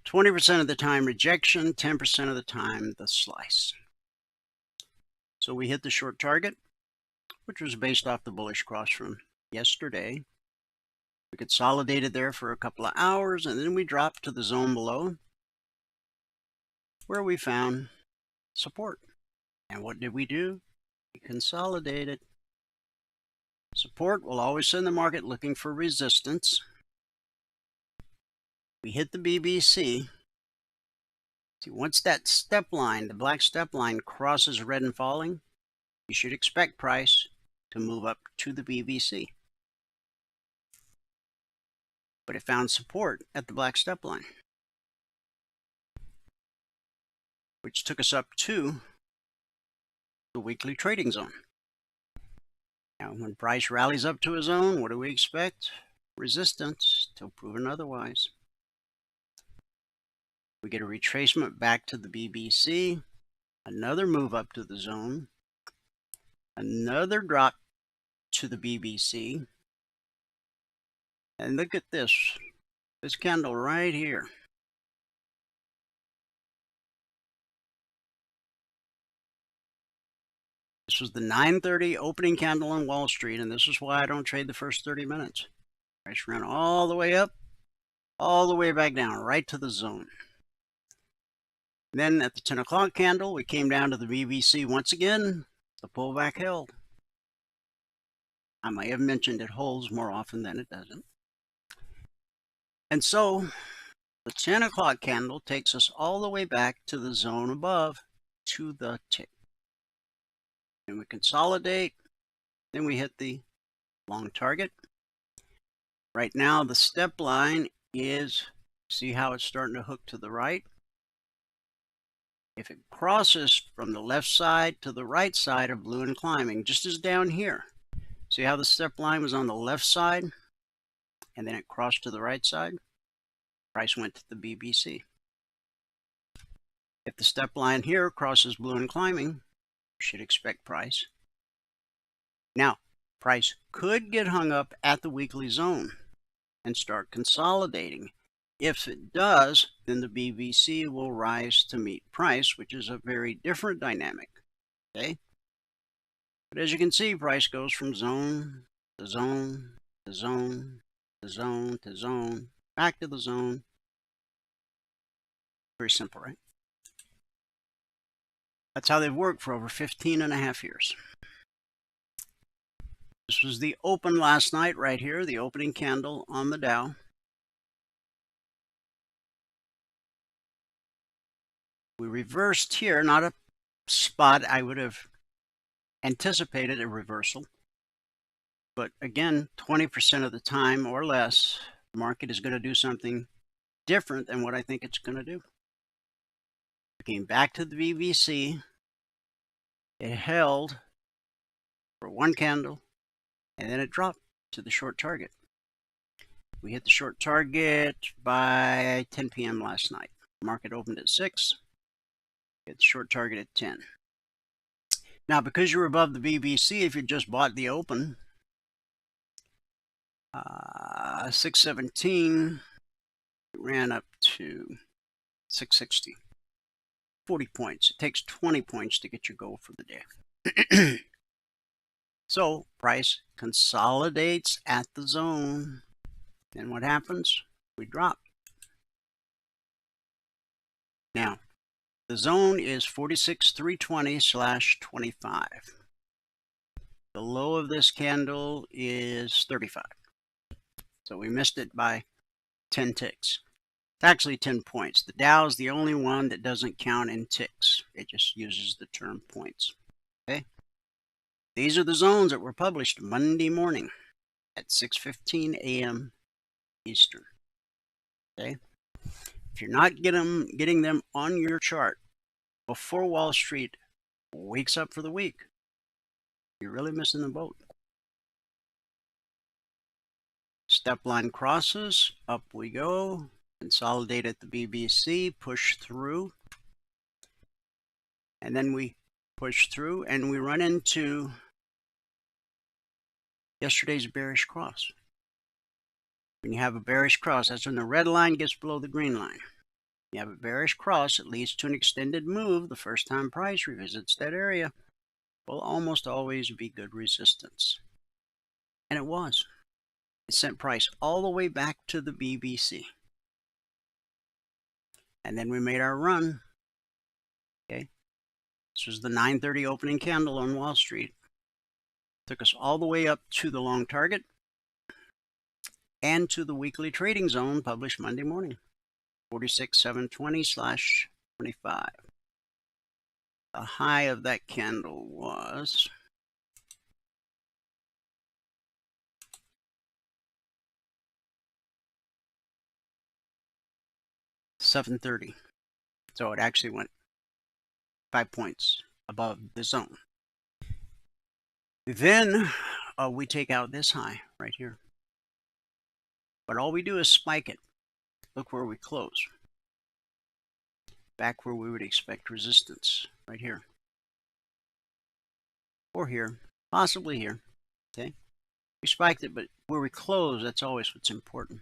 20% of the time rejection, 10% of the time the slice. So we hit the short target, which was based off the bullish cross from yesterday. We consolidated there for a couple of hours, and then we dropped to the zone below where we found support. And what did we do? We consolidated. Support will always send the market looking for resistance. We hit the BBC. See, once that step line, the black step line, crosses red and falling, you should expect price to move up to the BBC. But it found support at the black step line, which took us up to the weekly trading zone. Now, when price rallies up to a zone, what do we expect? Resistance till proven otherwise. We get a retracement back to the BBC, another move up to the zone, another drop to the BBC, and look at this candle right here. This was the 9:30 opening candle on Wall Street, and this is why I don't trade the first 30 minutes. Price ran all the way up, all the way back down, right to the zone. Then at the 10 o'clock candle, we came down to the BBC once again. The pullback held. I may have mentioned it holds more often than it doesn't. And so the 10 o'clock candle takes us all the way back to the zone above, to the tick. And we consolidate, then we hit the long target. Right now the step line is, see how it's starting to hook to the right? If it crosses from the left side to the right side of blue and climbing, just as down here, see how the step line was on the left side and then it crossed to the right side? Price went to the BBC. If the step line here crosses blue and climbing, you should expect price. Now, price could get hung up at the weekly zone and start consolidating. If it does, then the BBC will rise to meet price, which is a very different dynamic. Okay? But as you can see, price goes from zone to zone to zone to zone to zone, back to the zone. Very simple, right? That's how they've worked for over 15.5 years. This was the open last night right here, the opening candle on the Dow. We reversed here, not a spot I would have anticipated a reversal. But again, 20% of the time or less, the market is going to do something different than what I think it's going to do. We came back to the BBC. It held for one candle, and then it dropped to the short target. We hit the short target by 10 p.m. last night. The market opened at 6. Hit the short target at 10. Now, because you're above the BBC, if you just bought the open, 617, it ran up to 660. 40 points. It takes 20 points to get your goal for the day. So, price consolidates at the zone. Then what happens? We drop. Now, the zone is 46,320/25. The low of this candle is 35. So we missed it by 10 ticks. It's actually 10 points. The Dow is the only one that doesn't count in ticks. It just uses the term points. Okay? These are the zones that were published Monday morning at 6:15 a.m. Eastern. Okay? If you're not getting them on your chart before Wall Street wakes up for the week, you're really missing the boat. Step line crosses, up we go, consolidate at the BBC, push through, and then we push through and we run into yesterday's bearish cross. When you have a bearish cross, that's when the red line gets below the green line. You have a bearish cross, it leads to an extended move. The first time price revisits that area will almost always be good resistance. And it was. It sent price all the way back to the BBC. And then we made our run. Okay. This was the 9:30 opening candle on Wall Street. Took us all the way up to the long target and to the weekly trading zone published Monday morning. 46,720/25. The high of that candle was $730. So it actually went 5 points above the zone. Then we take out this high right here. But all we do is spike it. Look where we close. Back where we would expect resistance, right here. Or here, possibly here, okay? We spiked it, but where we close, that's always what's important.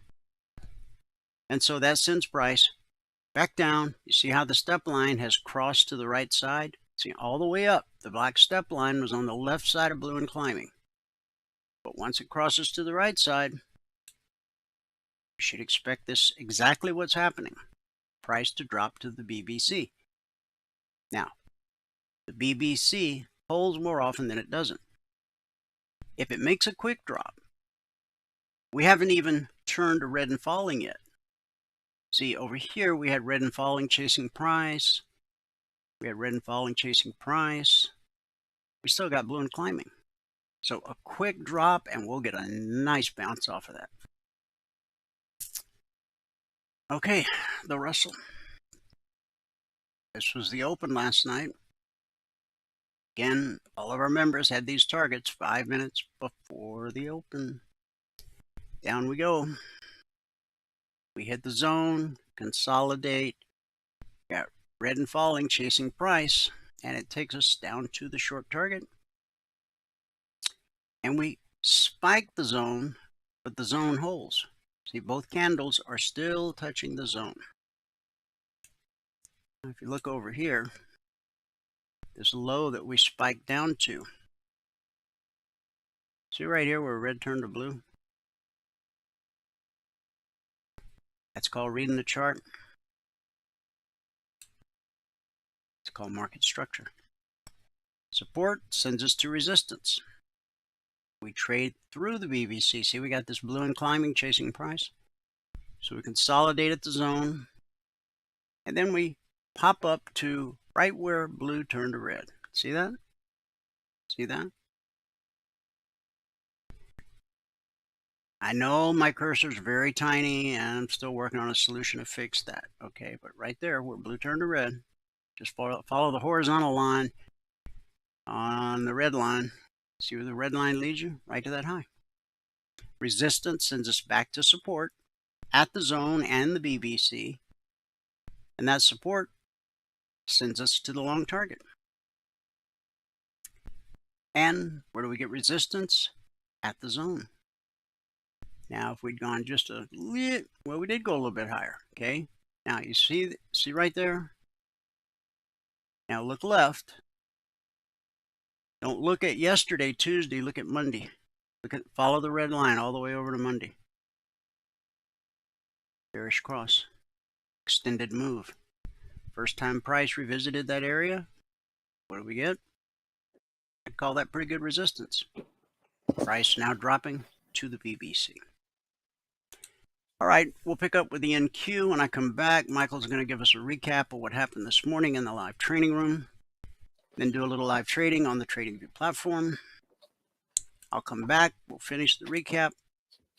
And so that sends price back down. You see how the step line has crossed to the right side? See, all the way up, the black step line was on the left side of blue and climbing. But once it crosses to the right side, you should expect this exactly what's happening. Price to drop to the BBC. Now, the BBC holds more often than it doesn't. If it makes a quick drop, we haven't even turned to red and falling yet. See, over here we had red and falling chasing price. We had red and falling chasing price. We still got blue and climbing. So a quick drop and we'll get a nice bounce off of that. Okay, the Russell. This was the open last night. Again, all of our members had these targets 5 minutes before the open. Down we go. We hit the zone, consolidate, got red and falling, chasing price, and it takes us down to the short target. And we spike the zone, but the zone holds. See, both candles are still touching the zone. If you look over here, this low that we spiked down to. See right here where red turned to blue? That's called reading the chart. It's called market structure. Support sends us to resistance. We trade through the BBC. See, we got this blue and climbing chasing price. So we consolidate at the zone. And then we pop up to right where blue turned to red. See that? See that? I know my cursor's very tiny and I'm still working on a solution to fix that. Okay, but right there where blue turned to red, just follow the horizontal line on the red line. See where the red line leads you? Right to that high. Resistance sends us back to support at the zone and the BBC. And that support sends us to the long target. And where do we get resistance? At the zone. Now, if we'd gone just a little, well, we did go a little bit higher, okay? Now, you see right there? Now, look left. Don't look at yesterday, Tuesday, look at Monday. Follow the red line all the way over to Monday. Bearish cross. Extended move. First time price revisited that area. What do we get? I'd call that pretty good resistance. Price now dropping to the BBC. All right, we'll pick up with the NQ when I come back. Michael's going to give us a recap of what happened this morning in the live training room. Then do a little live trading on the TradingView platform. I'll come back. We'll finish the recap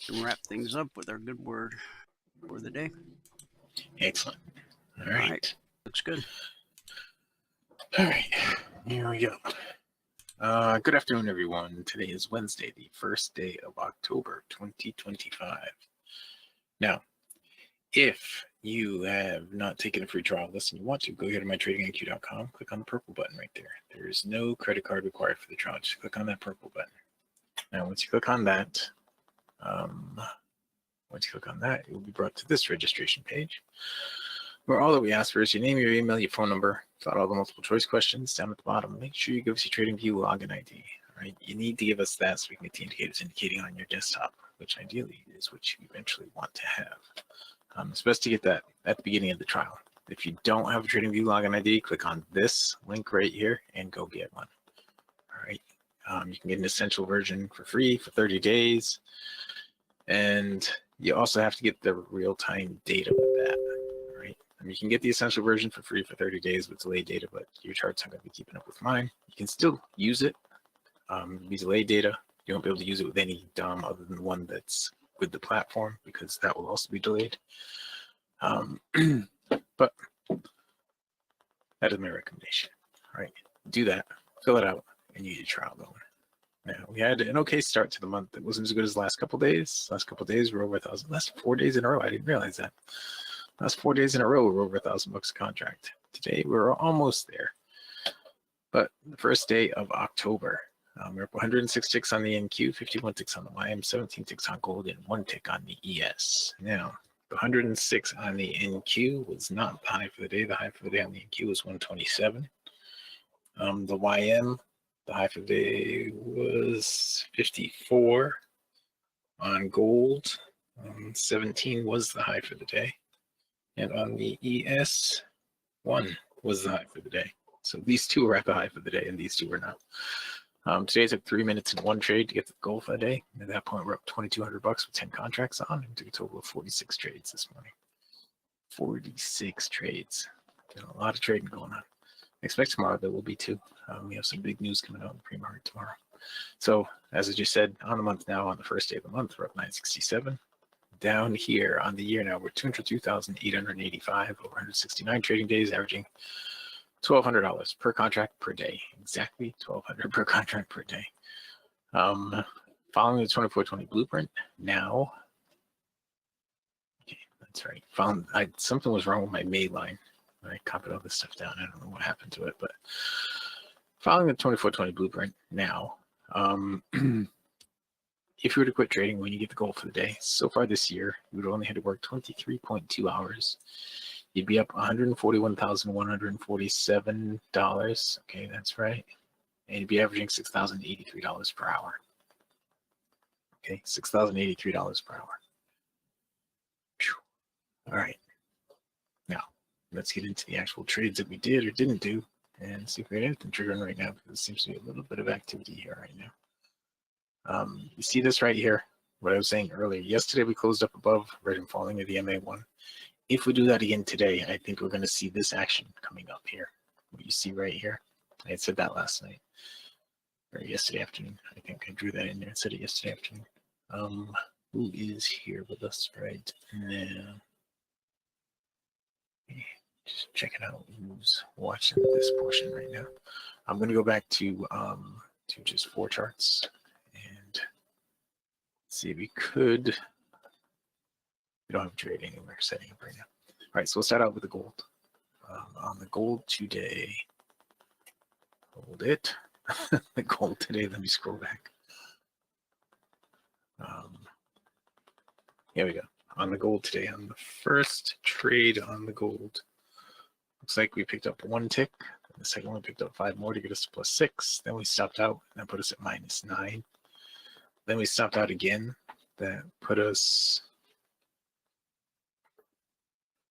and wrap things up with our good word for the day. Excellent. All right. Looks good. All right. Here we go. Good afternoon, everyone. Today is Wednesday, the first day of October, 2025. Now, if you have not taken a free trial list and you want to, go here to mytradingiq.com, click on the purple button right there. There is no credit card required for the trial. Just click on that purple button. Now, once you click on that, you'll be brought to this registration page, where all that we ask for is your name, your email, your phone number, fill out all the multiple choice questions down at the bottom. Make sure you give us your TradingView login ID. All right, you need to give us that so we can get the indicators indicating on your desktop, which ideally is what you eventually want to have. It's best to get that at the beginning of the trial. If you don't have a TradingView login ID, click on this link right here and go get one. All right, you can get an essential version for free for 30 days. And you also have to get the real-time data with that. All right, I mean, you can get the essential version for free for 30 days with delayed data, but your charts aren't going to be keeping up with mine. You can still use it. Be delayed data. You won't be able to use it with any DOM other than the one that's with the platform, because that will also be delayed. But that is my recommendation. All right, do that, fill it out, and you get your trial going. Now, we had an okay start to the month. It wasn't as good as the last couple of days. Last couple of days, we're over 1,000. Last 4 days in a row, I didn't realize that. Last 4 days in a row, we're over $1,000 a contract. Today, we're almost there. But the first day of October, we're up 106 ticks on the NQ, 51 ticks on the YM, 17 ticks on gold, and 1 tick on the ES. Now, the 106 on the NQ was not the high for the day. The high for the day on the NQ was 127. The YM, the high for the day was 54 on gold. 17 was the high for the day. And on the ES, 1 was the high for the day. So these two were at the high for the day, and these two were not. Today I took 3 minutes in one trade to get the goal for the day. And at that point, we're up $2,200 with 10 contracts on, and took a total of 46 trades this morning. 46 trades. A lot of trading going on. I expect tomorrow there will be too. We have some big news coming out in the pre-market tomorrow. So as I just said, on the month now, on the first day of the month, we're up 967. Down here on the year now, we're 202,885 over 169 trading days, averaging $1,200 per contract per day. Exactly $1,200 per contract per day. Following the 2420 blueprint now. Okay, that's right. Something was wrong with my May line. I copied all this stuff down. I don't know what happened to it, but following the 2420 blueprint now, if you were to quit trading when you get the goal for the day, so far this year, you would only had to work 23.2 hours. You'd be up $141,147. Okay, that's right. And you'd be averaging $6,083 per hour. Okay, $6,083 per hour. Whew. All right. Now, let's get into the actual trades that we did or didn't do and see if we had anything triggering right now, because there seems to be a little bit of activity here right now. You see this right here, what I was saying earlier. Yesterday, we closed up above, right and falling of the MA1. If we do that again today, I think we're going to see this action coming up here. What you see right here. I had said that last night, or yesterday afternoon. I think I drew that in there and said it yesterday afternoon. Who is here with us right now? Just checking out who's watching this portion right now. I'm going to go back to just 4 charts and see if we could. We don't have a trade anywhere setting up right now. All right, so we'll start out with the gold. On the gold today, hold it. The gold today, let me scroll back. Here we go. On the gold today, on the first trade on the gold, looks like we picked up 1 tick. The second one we picked up 5 more to get us to +6. Then we stopped out, and that put us at -9. Then we stopped out again. That put us.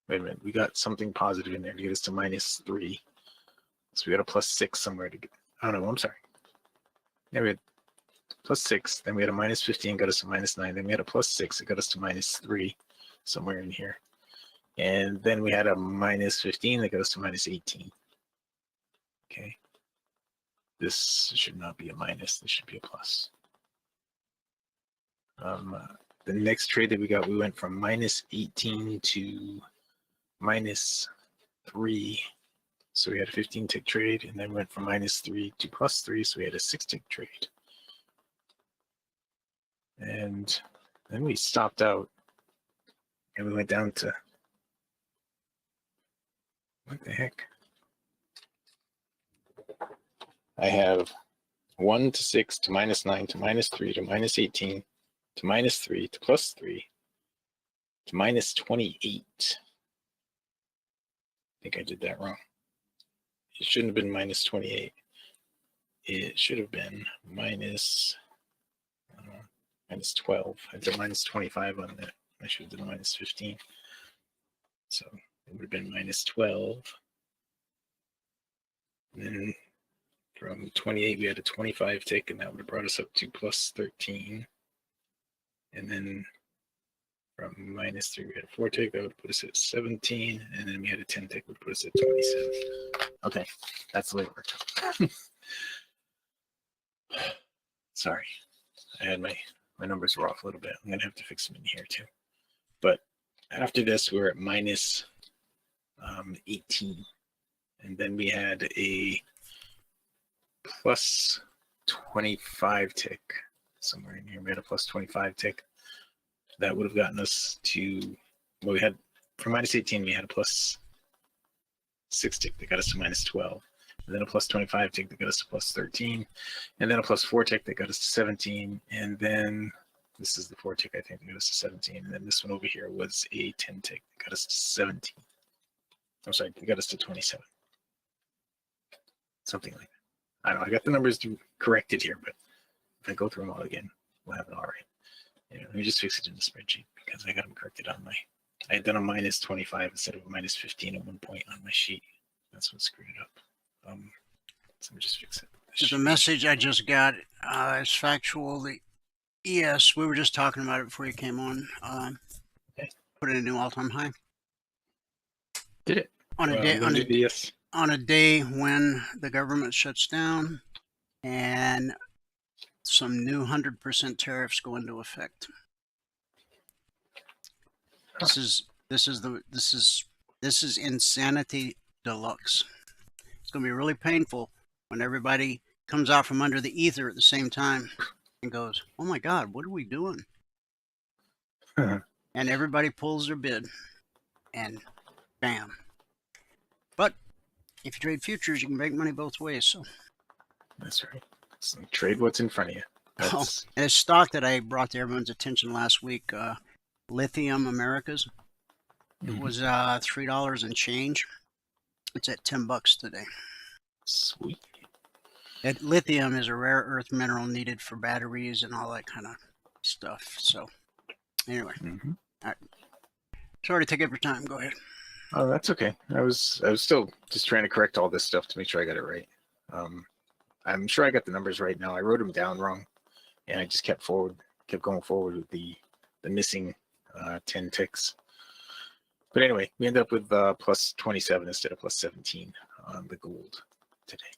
Wait a minute, we got something positive in there to get us to -3. So we got a +6 somewhere to get. Oh no, I'm sorry. Yeah, we had +6. Then we had a -15, got us to -9. Then we had a +6, it got us to -3 somewhere in here. And then we had a -15 that got us to -18. Okay. This should not be a minus, this should be a plus. The next trade that we got, we went from -18 to -3. So we had a 15 tick trade, and then went from -3 to +3. So we had a 6 tick trade. And then we stopped out and we went down to, what the heck? I have 1 to 6 to -9 to -3 to -18 to -3 to +3 to -28. I think I did that wrong. It shouldn't have been -28. It should have been -12. I did -25 on that. I should have done -15. So it would have been -12. And then from 28, we had a 25 tick, and that would have brought us up to +13. And then from -3, we had a 4 tick that would put us at 17, and then we had a 10 tick would put us at 27. Okay, that's the way it worked. Sorry, I had my numbers were off a little bit. I'm gonna have to fix them in here too. But after this, we were at minus 18, and then we had a plus 25 tick somewhere in here. We had a plus 25 tick that would have gotten us to, well, we had from minus 18, we had a plus 6 tick that got us to minus 12, and then a plus 25 tick that got us to plus 13, and then a plus 4 tick that got us to 17, and then this is the 4 tick I think that got us to 17, and then this one over here was a 10 tick that got us to 17. I'm sorry, that got us to 27. Something like that. I don't know, I got the numbers corrected here, but if I go through them all again, we'll have it all right. Yeah, let me just fix it in the spreadsheet because I got them corrected on my, I had done a minus 25 instead of a minus 15 at one point on my sheet. That's what screwed it up. So let me just fix it. The message I just got is factual. The ES, we were just talking about it before you came on. Okay. Put in a new all-time high. Did it? On a day, on a DS. On a day when the government shuts down and some new 100% tariffs go into effect. This is insanity deluxe. It's going to be really painful when everybody comes out from under the ether at the same time and goes, "Oh my God, what are we doing?" And everybody pulls their bid, and bam. But if you trade futures, you can make money both ways. So that's right. So trade what's in front of you. Oh, and a stock that I brought to everyone's attention last week, Lithium Americas. It was $3 and change. It's at $10 today. Sweet. Lithium is a rare earth mineral needed for batteries and all that kind of stuff. So anyway, all right. Sorry to take up your time. Go ahead. Oh, that's okay. I was still just trying to correct all this stuff to make sure I got it right. I'm sure I got the numbers right now. I wrote them down wrong, and I just kept going forward with the missing 10 ticks. But anyway, we ended up with plus 27 instead of plus 17 on the gold today.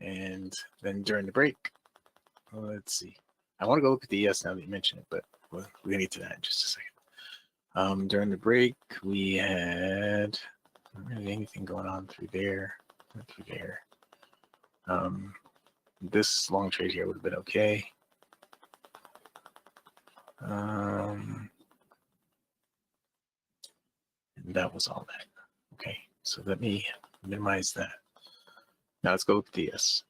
And then during the break, let's see. I want to go look at the ES now that you mentioned it, but we're going to get to that in just a second. During the break, we had not really anything going on through there. This long trade here would have been okay. And that was all that. Okay, so let me minimize that. Now let's go with DS.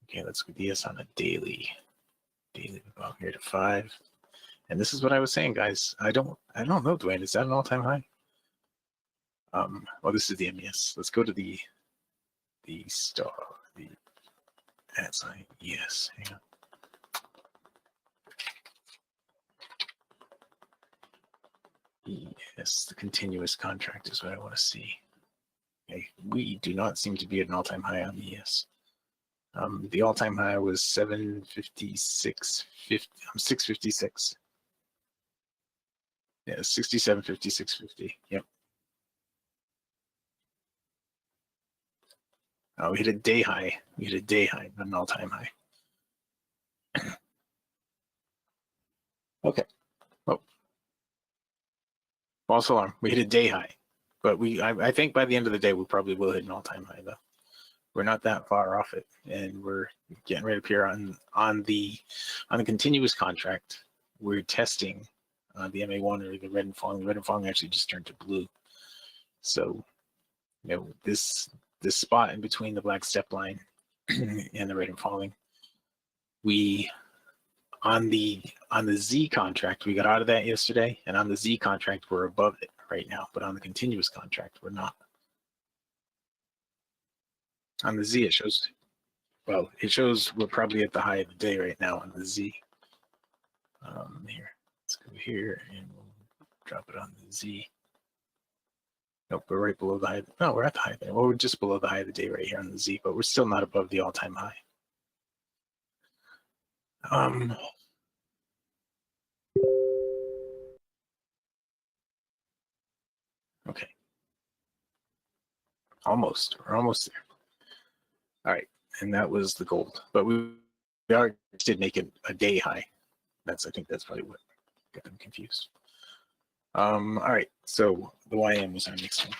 Okay, let's go DS on a daily. Daily, we go here to 5. And this is what I was saying, guys. I don't know, Dwayne. Is that an all-time high? Well, this is the MES. Let's go to the star. That's like yes. Hang on. Yes, the continuous contract is what I want to see. Okay, we do not seem to be at an all-time high on the ES. The all-time high was 756.50. 656. Yeah, 67.56.50. Yep. Oh, we hit a day high. Not an all-time high. Okay. Well, false alarm. We hit a day high, but I think by the end of the day we probably will hit an all-time high though. We're not that far off it, and we're getting right up here on the continuous contract. We're testing the MA1 or the red and falling. The red and falling actually just turned to blue. So, you know, this spot in between the black step line and the red and falling, we on the Z contract, we got out of that yesterday, and on the Z contract, we're above it right now, but on the continuous contract, we're not. On the Z, it shows we're probably at the high of the day right now on the Z. Here, let's go here and we'll drop it on the Z. Nope, we're right below the high. No, we're at the high there. Well, we're just below the high of the day right here on the Z, but we're still not above the all-time high. Okay. We're almost there. All right, and that was the gold, but we did make it a day high. I think that's probably what got them confused. All right, so the YM was our next one.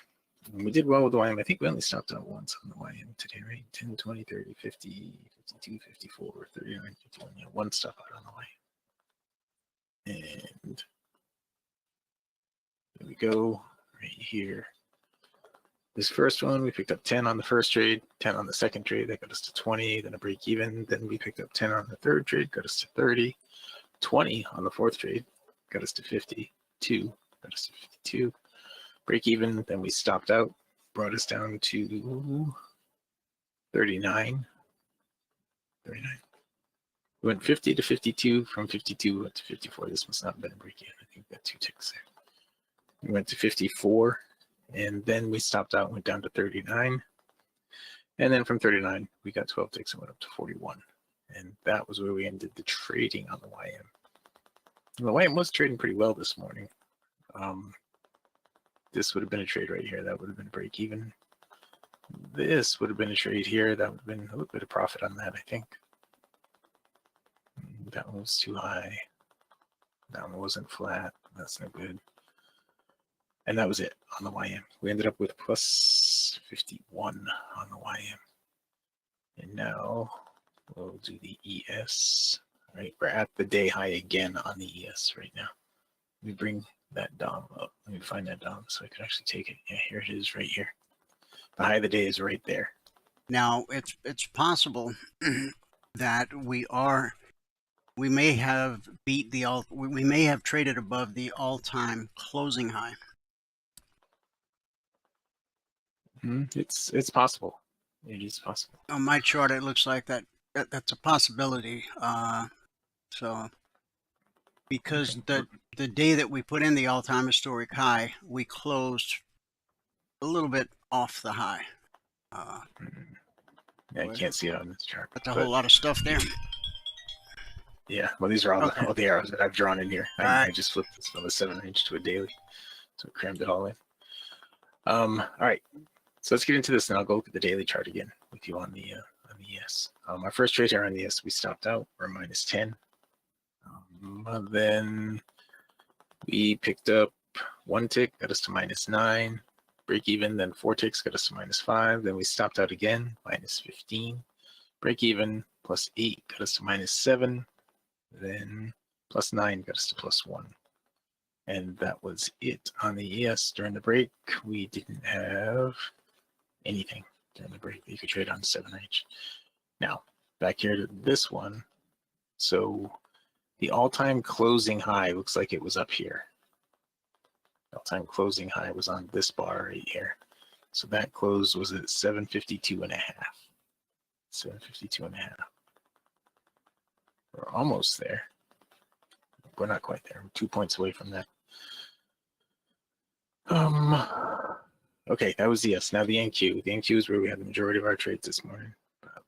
And we did well with the YM. I think we only stopped out once on the YM today, right? 10, 20, 30, 50, 52, 54, 39, 51. Yeah, one stop out on the YM. And there we go, right here. This first one, we picked up 10 on the first trade, 10 on the second trade, that got us to 20, then a break even. Then we picked up 10 on the third trade, got us to 30, 20 on the fourth trade, got us to 52, got us to 52, break even. Then we stopped out, brought us down to 39. We went 50 to 52, from 52 went to 54. This must not have been a break even. I think we got 2 ticks there. We went to 54. And then we stopped out and went down to 39. And then from 39, we got 12 ticks and went up to 41. And that was where we ended the trading on the YM. And the YM was trading pretty well this morning. This would have been a trade right here. That would have been a break even. This would have been a trade here. That would have been a little bit of profit on that, I think. That one was too high. That one wasn't flat. That's no good. And that was it on the YM. We ended up with plus 51 on the YM. And now we'll do the ES. All right, we're at the day high again on the ES right now. Let me bring that DOM up. Let me find that DOM so I can actually take it. Yeah, here it is right here. The high of the day is right there. Now, it's possible that we may have beat we may have traded above the all-time closing high. It's possible. It is possible. On my chart, it looks like that's a possibility. So because the day that we put in the all-time historic high, we closed a little bit off the high. Yeah, I can't see it on this chart. That's a whole lot of stuff there. Yeah, well, these are all the arrows that I've drawn in here. I just flipped this from a 7-inch to a daily, so I crammed it all in. All right. So let's get into this, and I'll go look at the daily chart again with you on the ES. Our first trade here on the ES, we stopped out. We're minus 10. Then we picked up 1 tick, got us to minus 9. Break even, then 4 ticks got us to minus 5. Then we stopped out again, minus 15. Break even, plus 8 got us to minus 7. Then plus 9 got us to plus 1. And that was it on the ES. During the break, we didn't have anything during the break that you could trade on 7H. Now, back here to this one. So the all-time closing high looks like it was up here. All-time closing high was on this bar right here. So that close was at 752.5. 752.5. We're almost there. We're not quite there. We're 2 points away from that. Okay, that was the S. Now the NQ. The NQ is where we had the majority of our trades this morning. About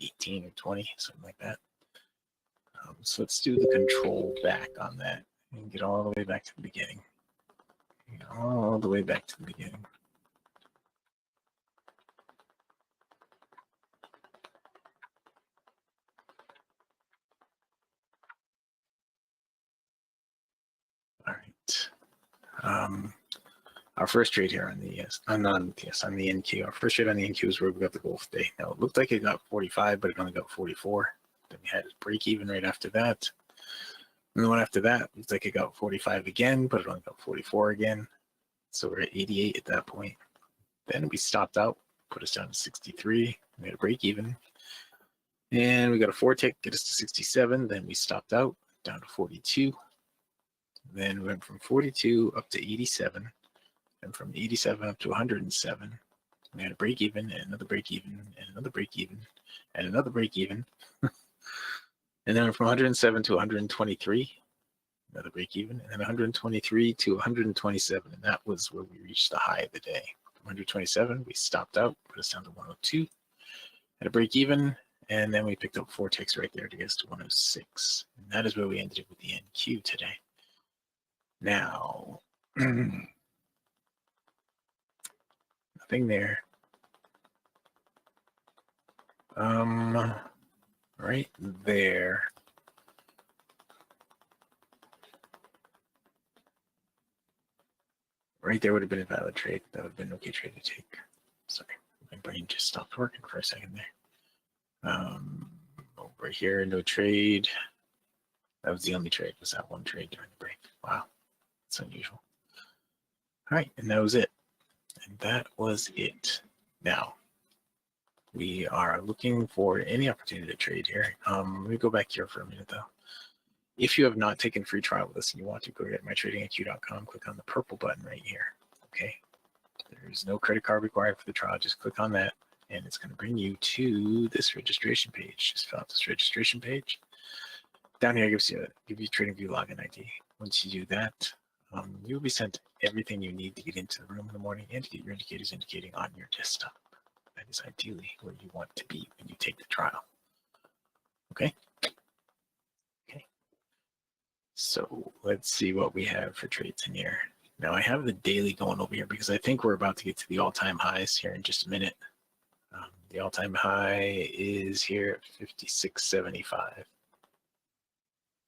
18 or 20, something like that. So let's do the control back on that and get all the way back to the beginning. All the way back to the beginning. All right. Our first trade here on the on the NQ. Our first trade on the NQ is where we got the Gulf day. Now it looked like it got 45, but it only got 44. Then we had a break even right after that. And the one after that, it looked like it got 45 again, but it only got 44 again. So we're at 88 at that point. Then we stopped out, put us down to 63. We had a break even. And we got a 4 tick, get us to 67. Then we stopped out, down to 42. Then we went from 42 up to 87. And from 87 up to 107. We had a break even, and another break even, and another break even, and another break even. And then from 107 to 123, another break even, and then 123 to 127. And that was where we reached the high of the day. From 127, we stopped out, put us down to 102, had a break even, and then we picked up 4 ticks right there to get us to 106. And that is where we ended up with the NQ today. Now, thing there. Right there. Right there would have been a valid trade. That would have been an okay trade to take. Sorry, my brain just stopped working for a second there. Over here, no trade. That was the only trade. Was that one trade during the break? Wow, that's unusual. All right, and that was it. And that was it. Now, we are looking for any opportunity to trade here. Let me go back here for a minute though. If you have not taken free trial with us and you want to, go to mytradingiq.com, click on the purple button right here. Okay. There's no credit card required for the trial. Just click on that and it's going to bring you to this registration page. Just fill out this registration page. Down here, give you TradingView login ID. Once you do that, you'll be sent everything you need to get into the room in the morning and to get your indicators indicating on your desktop. That is ideally where you want to be when you take the trial. Okay. Okay. So let's see what we have for trades in here. Now I have the daily going over here because I think we're about to get to the all-time highs here in just a minute. The all-time high is here at 56.75.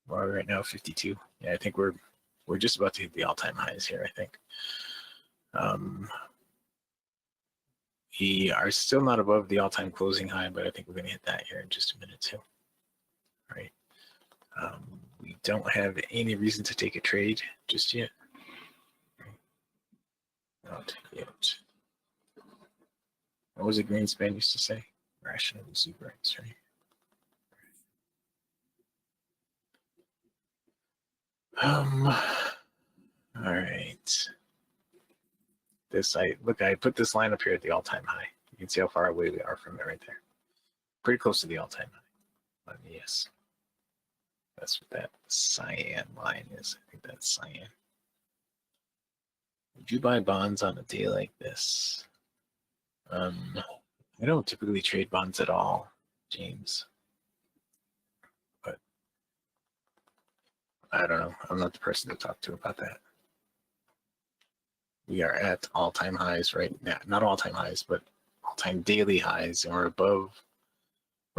We're right now 52. Yeah, I think we're just about to hit the all-time highs here, I think. We are still not above the all-time closing high, but I think we're going to hit that here in just a minute too. All right. We don't have any reason to take a trade just yet. Not yet. What was it Greenspan used to say? Rational exuberance, right? All right. I put this line up here at the all-time high. You can see how far away we are from it right there. Pretty close to the all-time high. Yes. That's what that cyan line is. I think that's cyan. Would you buy bonds on a day like this? I don't typically trade bonds at all, James. But I don't know. I'm not the person to talk to about that. We are at all-time highs right now. Not all-time highs, but all-time daily highs. And we're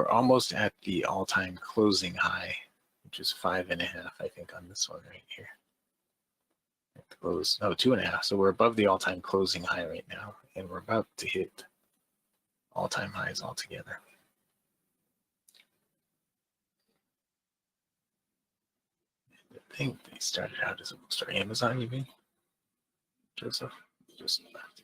almost at the all-time closing high, which is 5.5, I think, on this one right here. Close, no, 2.5. So we're above the all-time closing high right now, and we're about to hit all-time highs altogether. I think they started out as a bookstore. Amazon, you mean? Joseph? Just left.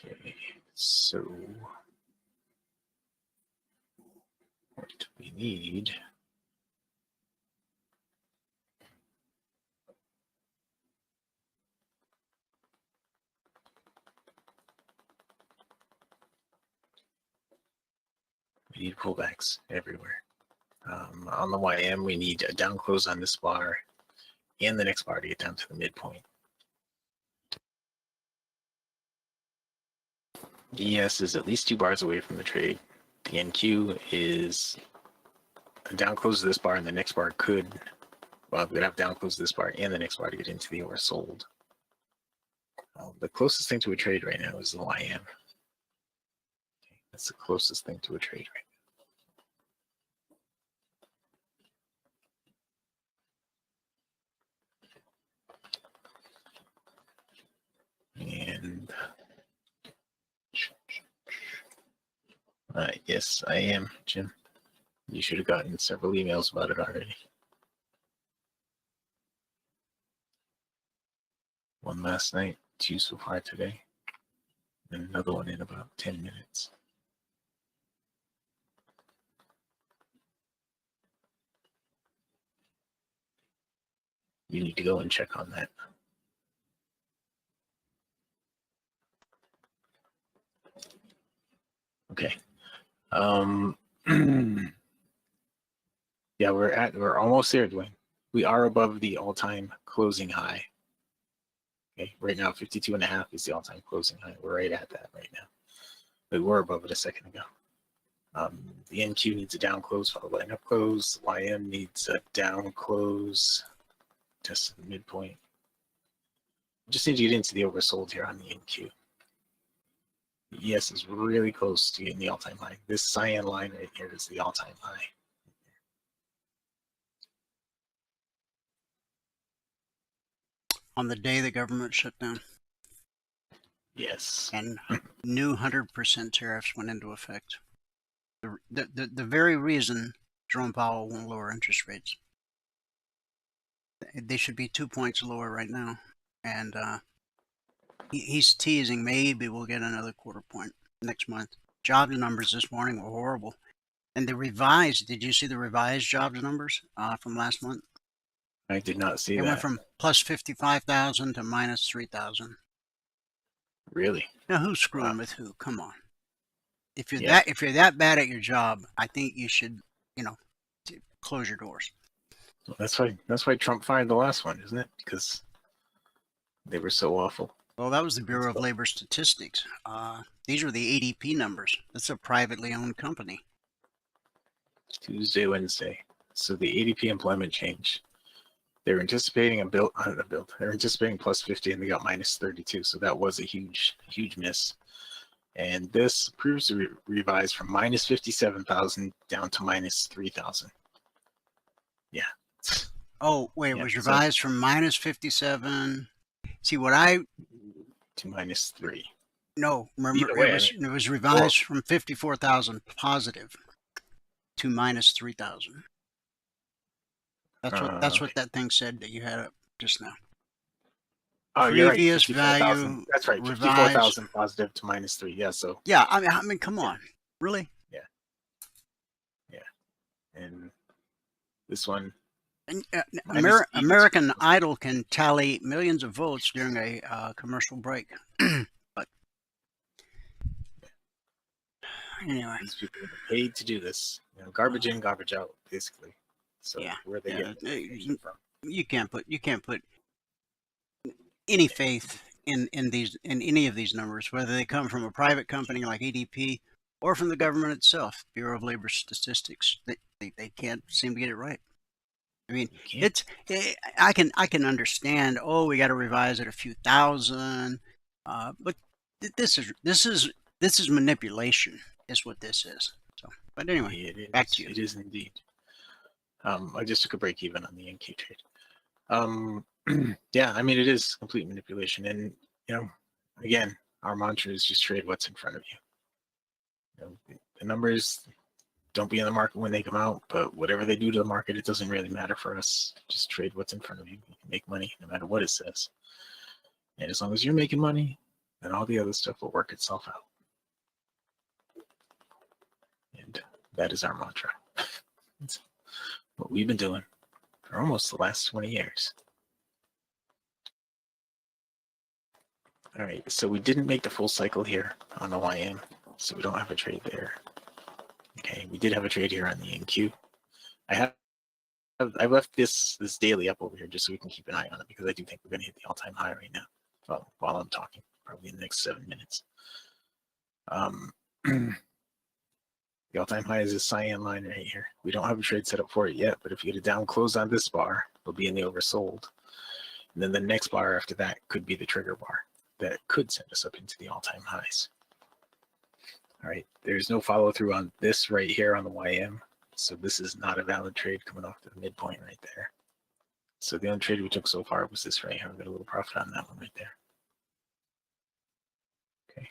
Okay, so what we need pullbacks everywhere. On the YM, we need a down close on this bar and the next bar to get down to the midpoint. ES is at least 2 bars away from the trade. The NQ is a down close of this bar, and the next bar could, well, we're going to have down close of this bar and the next bar to get into the oversold. The closest thing to a trade right now is the YM. Okay, that's the closest thing to a trade right now. And yes, I am, Jim. You should have gotten several emails about it already. One last night, 2 so far today, and another one in about 10 minutes. You need to go and check on that. Okay. Yeah, we're almost there, Dwayne. We are above the all-time closing high. Okay, right now 52.5 is the all-time closing high. We're right at that right now. We were above it a second ago. The NQ needs a down close followed by an up close. The YM needs a down close, test the midpoint. Just need to get into the oversold here on the NQ. The ES is really close to getting the all-time high. This cyan line right here is the all-time high. On the day the government shut down Yes. and new 100% tariffs went into effect. The very reason Jerome Powell won't lower interest rates. They should be 2 points lower right now. And he's teasing maybe we'll get another quarter point next month. Jobs numbers this morning were horrible. And the revised, did you see the revised jobs numbers from last month? I did not see that. It went from plus 55,000 to minus 3,000. Really? Now who's screwing with who? Come on. If you're Yeah. if you're that bad at your job, I think you should, close your doors. Well, that's why Trump fired the last one, isn't it? Because they were so awful. Well, that was the Bureau of Labor Statistics. These are the ADP numbers. That's a privately owned company. Tuesday, Wednesday. So the ADP employment change. They were anticipating They're anticipating plus 50 and they got minus 32. So that was a huge miss. And this proves to revise from minus 57,000 down to minus 3,000. Yeah. Oh, wait, it was revised from minus 57. See what to minus 3. No, remember it was revised from 54,000 positive to minus 3,000. That's what that thing said that you had up just now. Oh, you're right. Previous value. That's right. 54,000 positive to minus 3. Yeah. So. Yeah, I mean, come on, really? Yeah. Yeah. And this one. And, American Idol can tally millions of votes during a commercial break. But anyway, these people are paid to do this. Garbage in, garbage out, basically. So yeah, where they get from? You can't put any faith in any of these numbers, whether they come from a private company like ADP or from the government itself, Bureau of Labor Statistics. They can't seem to get it right. I mean, I can understand. Oh, we got to revise it a few thousand, but this is manipulation. Is what this is. So, but anyway, back to you. It is indeed. I just took a break even on the NQ trade. Yeah, I mean, it is complete manipulation, and again, our mantra is just trade what's in front of you. The numbers. Don't be in the market when they come out, but whatever they do to the market, it doesn't really matter for us. Just trade what's in front of you. You can make money no matter what it says. And as long as you're making money, then all the other stuff will work itself out. And that is our mantra. It's what we've been doing for almost the last 20 years. All right, so we didn't make the full cycle here on the YM, so we don't have a trade there. Okay, we did have a trade here on the NQ. I left this daily up over here just so we can keep an eye on it because I do think we're going to hit the all-time high right now. Well, while I'm talking, probably in the next 7 minutes. The all-time high is this cyan line right here. We don't have a trade set up for it yet, but if you get a down close on this bar, it'll be in the oversold. And then the next bar after that could be the trigger bar that could send us up into the all-time highs. All right, there's no follow through on this right here on the YM. So this is not a valid trade coming off to the midpoint right there. So the only trade we took so far was this right here. We got a little profit on that one right there. Okay,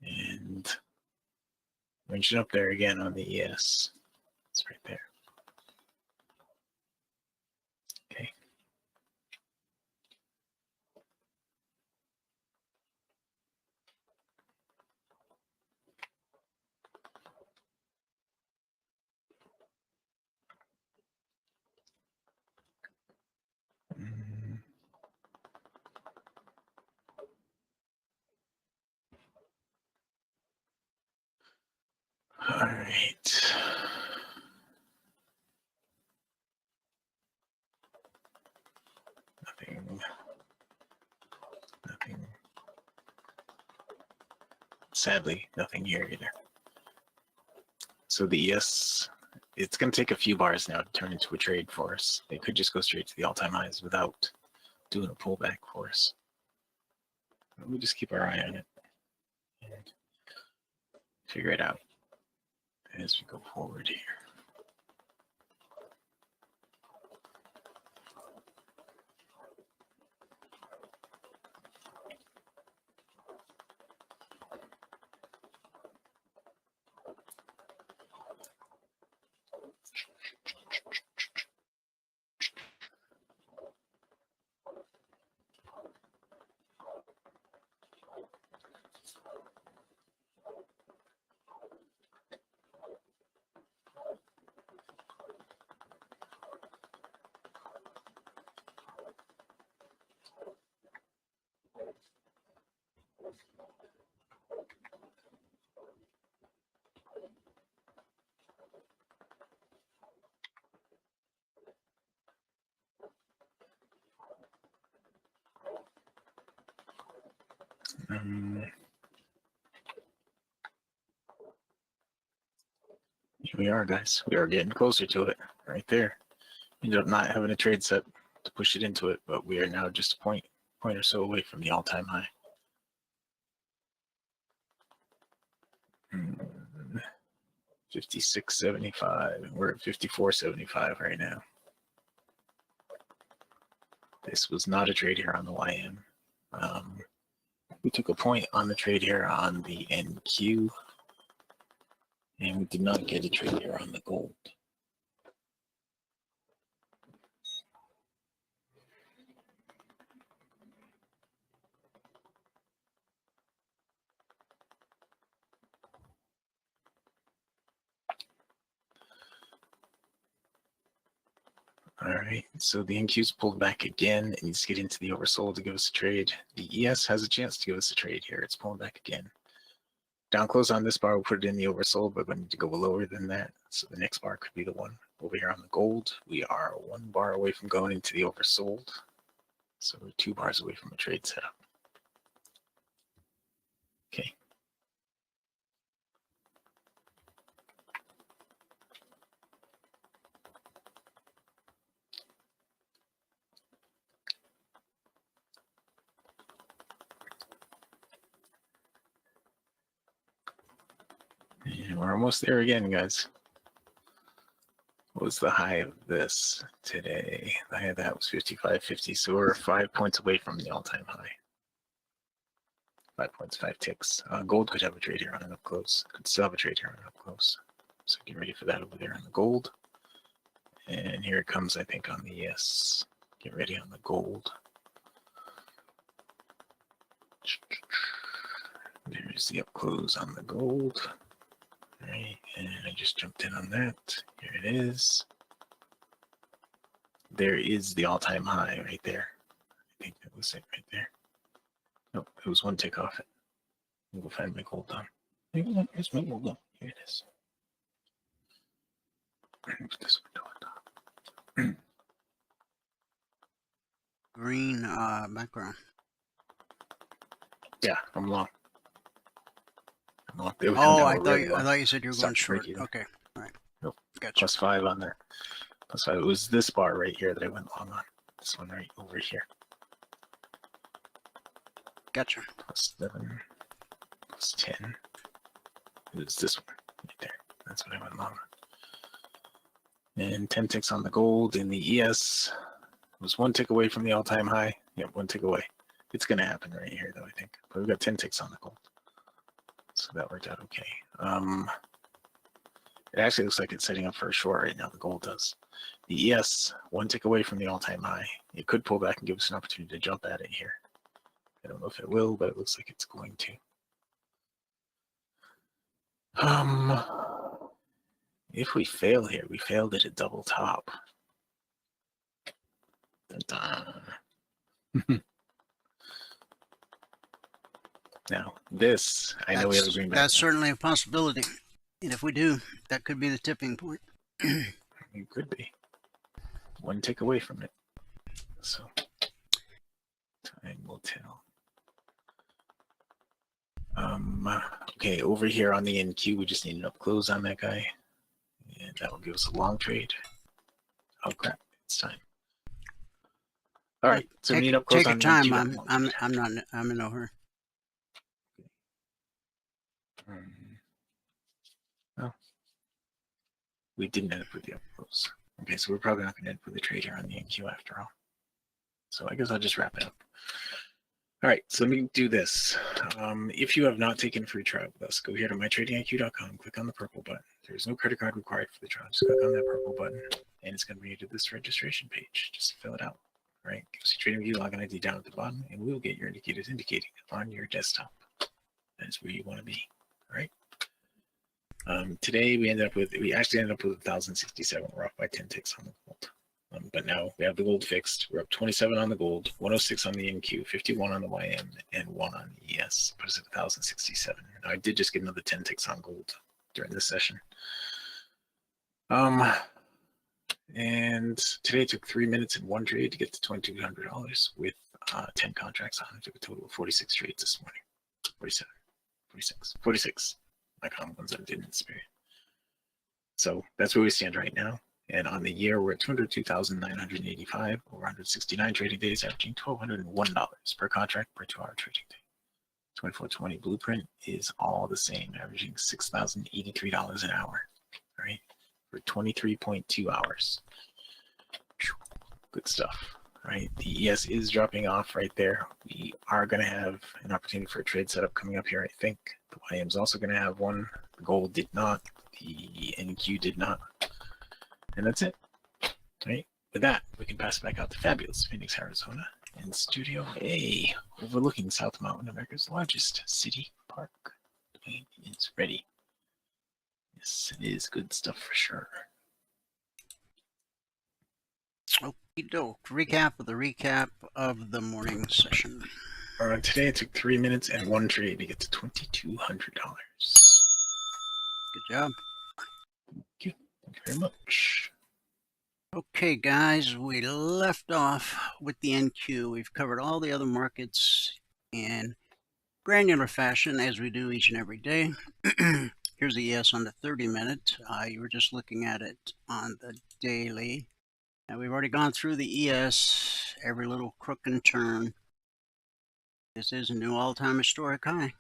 and wrenching up there again on the ES. It's right there. Okay. All right. Nothing. sadly, nothing here either. So the ES, it's going to take a few bars now to turn into a trade for us. It could just go straight to the all-time highs without doing a pullback for us. We'll just keep our eye on it and figure it out as we go forward here. Here we are, guys. We are getting closer to it right there. Ended up not having a trade set to push it into it, but we are now just a point or so away from the all-time high. 56.75, and we're at 54.75 right now. This was not a trade here on the YM. We took a point on the trade here on the NQ, and we did not get a trade here on the gold. All right, so the NQ's pulled back again. It needs to get into the oversold to give us a trade. The ES has a chance to give us a trade here. It's pulling back again. Down close on this bar, we'll put it in the oversold, but we need to go lower than that. So the next bar could be the one. Over here on the gold, we are 1 bar away from going into the oversold. So we're 2 bars away from a trade setup. Okay. And we're almost there again, guys. What was the high of this today? The high of that was 55.50, so we're 5 points away from the all-time high. 5 points, 5 ticks. Gold could have a trade here on an up close. Could still have a trade here on an up close. So get ready for that over there on the gold. And here it comes, I think, on the ES. Get ready on the gold. There's the up close on the gold. All right, and I just jumped in on that. Here it is. There is the all-time high right there. I think that was it right there. Nope, it was 1 tick off it. We'll find my gold on. Here's my gold on. Here it is. Put this window on top. Green background. Yeah, I'm long. Oh, I thought you said you were going short. Okay, all right. Nope. Gotcha. +5 on there. +5. It was this bar right here that I went long on. This one right over here. Gotcha. +7, +10. It was this one right there. That's what I went long on. And 10 ticks on the gold. In the ES was 1 tick away from the all-time high. Yep, 1 tick away. It's going to happen right here, though, I think. But we've got 10 ticks on the gold. So that worked out okay. It actually looks like it's setting up for a short right now. The gold does. The ES, 1 tick away from the all-time high. It could pull back and give us an opportunity to jump at it here. I don't know if it will, but it looks like it's going to. If we fail here, we failed at a double top. Dun-dun. Now, this, I know we have a greenback. That's certainly a possibility. And if we do, that could be the tipping point. It could be. 1 tick away from it. So, time will tell. Okay, over here on the NQ, we just need an up close on that guy, and that will give us a long trade. Oh crap, it's time. All right, so we need up close Take on your time. NQ. I'm in no hurry. Well, we didn't end up with the up close. Okay, so we're probably not going to end up with a trade here on the NQ after all. So I guess I'll just wrap it up. All right, so let me do this. If you have not taken a free trial with us, go here to mytradingiq.com, click on the purple button. There's no credit card required for the trial. Just click on that purple button, and it's going to bring you to this registration page. Just fill it out. All right, go see TradingView login ID down at the bottom, and we'll get your indicators indicating on your desktop. That is where you want to be. All right. Today we actually ended up with 1,067. We're off by 10 ticks on the gold. But now we have the gold fixed. We're up 27 on the gold, 106 on the NQ, 51 on the YM, and 1 on the ES. Put us at 1,067. Now I did just get another 10 ticks on gold during this session. And today it took 3 minutes and 1 trade to get to $2,200 with 10 contracts on. It took a total of 46 trades this morning. 47, 46. My common ones that I didn't spare. So that's where we stand right now. And on the year, we're at 202,985 over 169 trading days, averaging $1,201 per contract per 2-hour trading day. 24/20 blueprint is all the same, averaging $6,083 an hour, right? For 23.2 hours. Good stuff, right? The ES is dropping off right there. We are going to have an opportunity for a trade setup coming up here, I think. The YM is also going to have one. The gold did not. The NQ did not. And that's it, right? With that, we can pass it back out to fabulous Phoenix, Arizona, in Studio A, overlooking South Mountain, America's largest city park. Dwayne is ready. Yes, it is good stuff for sure. Okie doke. Recap of the morning session. Today it took 3 minutes and 1 trade to get to $2,200. Good job. Thank you very much. Okay, guys, we left off with the NQ. We've covered all the other markets in granular fashion, as we do each and every day. Here's the ES on the 30-minute. You were just looking at it on the daily. And we've already gone through the ES, every little crook and turn. This is a new all-time historic high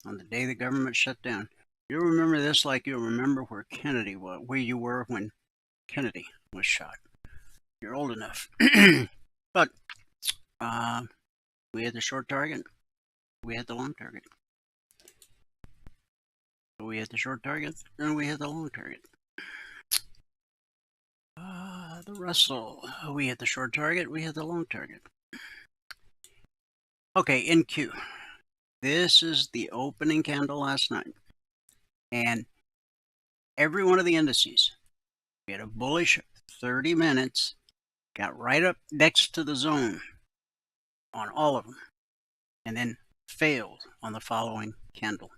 on the day the government shut down. You'll remember this like you'll remember where you were when Kennedy was shot. You're old enough. But we had the short target. We had the long target. We had the short target, and we had the long target. The Russell. We had the short target. We had the long target. Okay, NQ. This is the opening candle last night. And every one of the indices, we had a bullish 30 minutes, got right up next to the zone on all of them, and then failed on the following candle.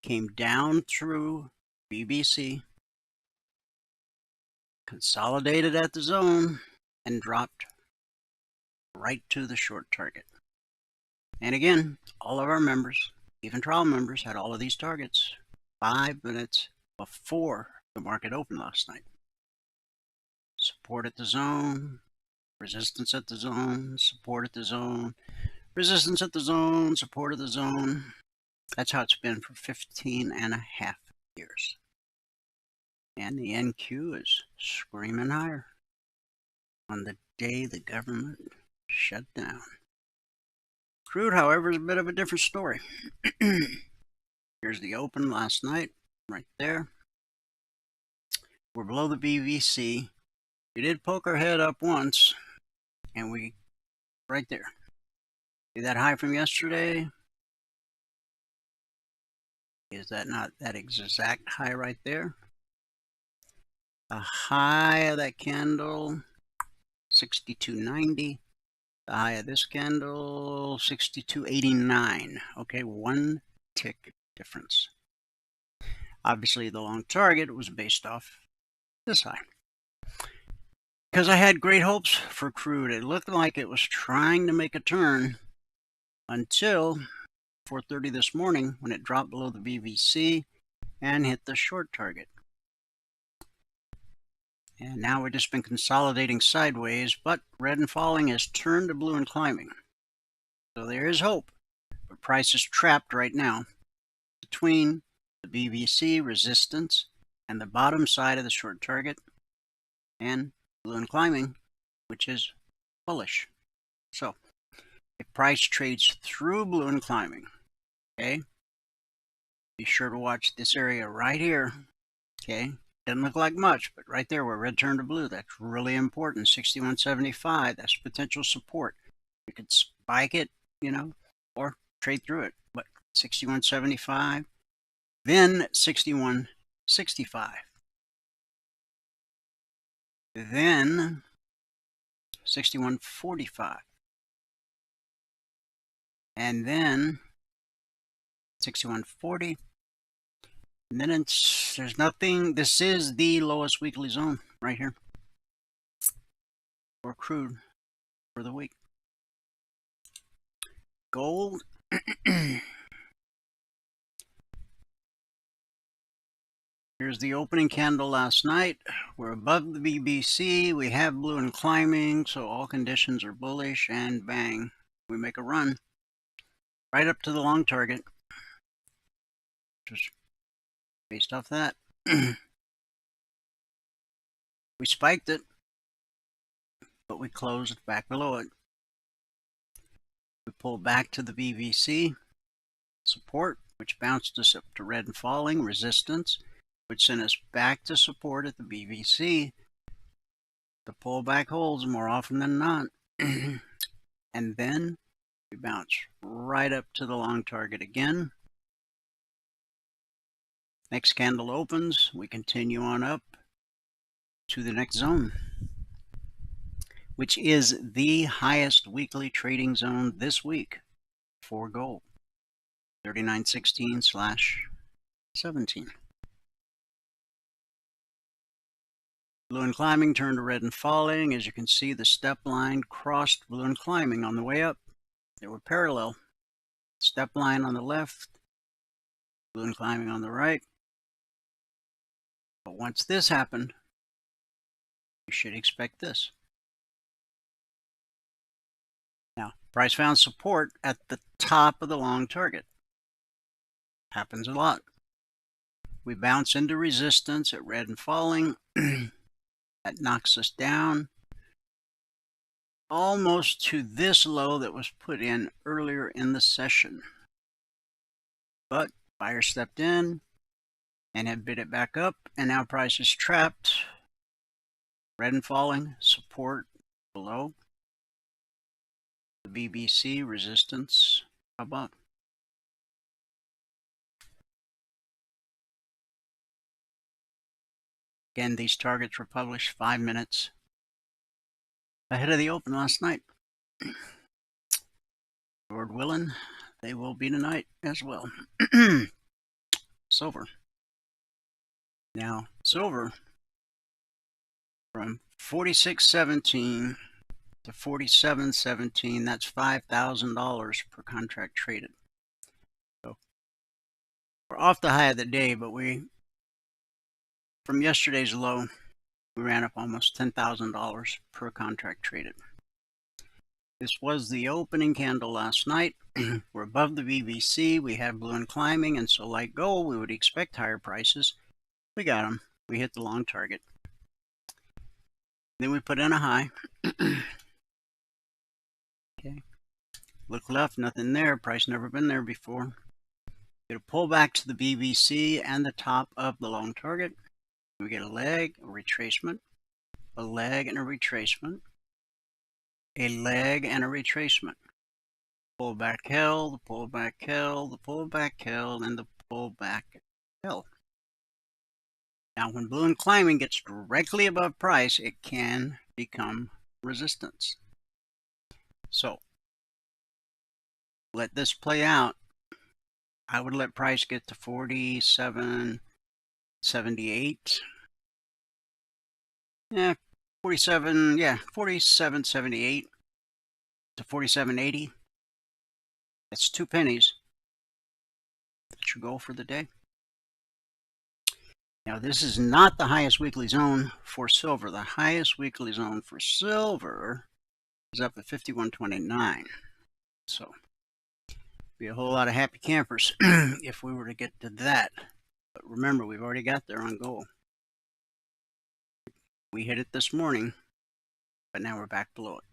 Came down through BBC, consolidated at the zone, and dropped right to the short target. And again, all of our members, even trial members, had all of these targets 5 minutes before the market opened last night. Support at the zone, resistance at the zone, support at the zone, resistance at the zone, support at the zone. That's how it's been for 15 and a half years. And the NQ is screaming higher on the day the government shut down. Crude, however, is a bit of a different story. Here's the open last night, right there. We're below the BBC. We did poke our head up once, and we, right there. See that high from yesterday? Is that not that exact high right there? The high of that candle, 62.90. The high of this candle, 62.89. Okay, 1 tick difference. Obviously, the long target was based off this high. Because I had great hopes for crude. It looked like it was trying to make a turn until 4:30 this morning when it dropped below the BVC and hit the short target. And now we've just been consolidating sideways, but red and falling has turned to blue and climbing. So there is hope, but price is trapped right now between the BVC resistance and the bottom side of the short target and blue and climbing, which is bullish. So if price trades through blue and climbing, okay, be sure to watch this area right here, okay. Doesn't look like much, but right there where red turned to blue, that's really important. 61.75, that's potential support. You could spike it, or trade through it. But 61.75, then 61.65, then 61.45, and then 61.40. And then there's nothing. This is the lowest weekly zone right here for crude for the week. Gold. Here's the opening candle last night. We're above the BBC. We have blue and climbing, so all conditions are bullish, and bang, we make a run right up to the long target. Just based off that. We spiked it, but we closed back below it. We pulled back to the BVC support, which bounced us up to red and falling, resistance, which sent us back to support at the BVC. The pullback holds more often than not. And then we bounce right up to the long target again. Next candle opens, we continue on up to the next zone, which is the highest weekly trading zone this week for gold, 39.16/17. Blue and climbing turned to red and falling. As you can see, the step line crossed blue and climbing on the way up. They were parallel. Step line on the left, blue and climbing on the right. But once this happened, you should expect this. Now, price found support at the top of the long target. Happens a lot. We bounce into resistance at red and falling. That knocks us down almost to this low that was put in earlier in the session. But buyer stepped in and had bid it back up, and now price is trapped. Red and falling, support below. The BBC resistance above. Again, these targets were published 5 minutes ahead of the open last night. Lord willing, they will be tonight as well. Silver. Now, silver from 46.17 to 47.17, that's $5,000 per contract traded. So we're off the high of the day, but from yesterday's low, we ran up almost $10,000 per contract traded. This was the opening candle last night. We're above the BBC. We have blue and climbing, and so like gold, we would expect higher prices. We got them. We hit the long target. Then we put in a high. Okay. Look left, nothing there. Price never been there before. Get a pullback to the BBC and the top of the long target. We get a leg, a retracement, a leg, and a retracement, a leg, and a retracement. Pullback held, the pullback held, the pullback held, and the pullback held. Now, when blue and climbing gets directly above price, it can become resistance. So, let this play out. I would let price get to 47.78. Yeah, 47.78 to 47.80. That's 2 pennies. That's your goal for the day. Now, this is not the highest weekly zone for silver. The highest weekly zone for silver is up at 51.29. So, be a whole lot of happy campers if we were to get to that. But remember, we've already got there on goal. We hit it this morning, but now we're back below it.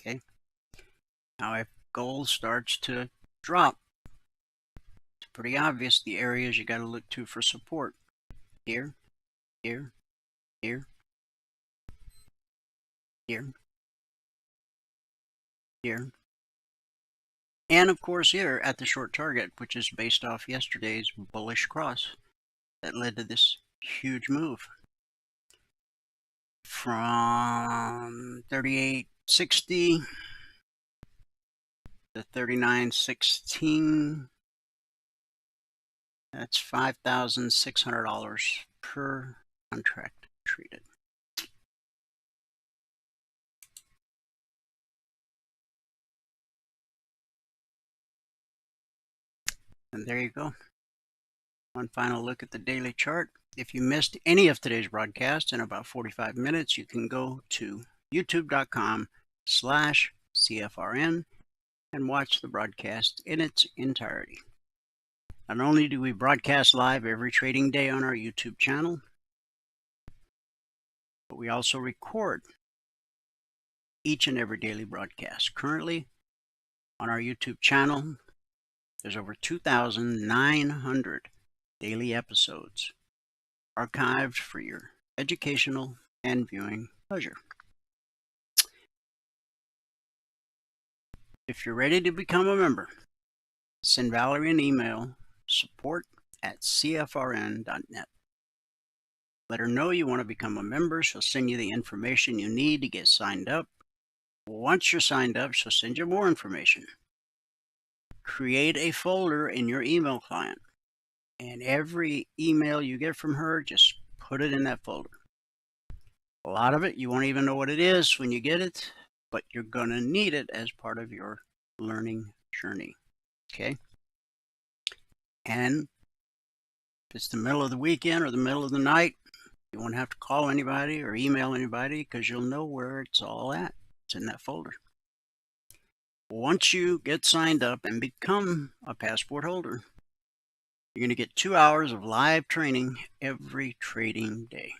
Okay. Now, if gold starts to drop, it's pretty obvious the areas you got to look to for support. Here, here, here, here, here, and of course here at the short target, which is based off yesterday's bullish cross that led to this huge move from 38.60 to 39.16. That's $5,600 per contract traded. And there you go. One final look at the daily chart. If you missed any of today's broadcast in about 45 minutes, you can go to youtube.com/CFRN and watch the broadcast in its entirety. Not only do we broadcast live every trading day on our YouTube channel, but we also record each and every daily broadcast. Currently, on our YouTube channel, there's over 2,900 daily episodes archived for your educational and viewing pleasure. If you're ready to become a member, send Valerie an email, support@cfrn.net. Let her know you want to become a member. She'll send you the information you need to get signed up. Once you're signed up, she'll send you more information. Create a folder in your email client, and every email you get from her, just put it in that folder. A lot of it, you won't even know what it is when you get it, but you're going to need it as part of your learning journey. Okay? And if it's the middle of the weekend or the middle of the night, you won't have to call anybody or email anybody because you'll know where it's all at. It's in that folder. Once you get signed up and become a passport holder, you're going to get 2 hours of live training every trading day.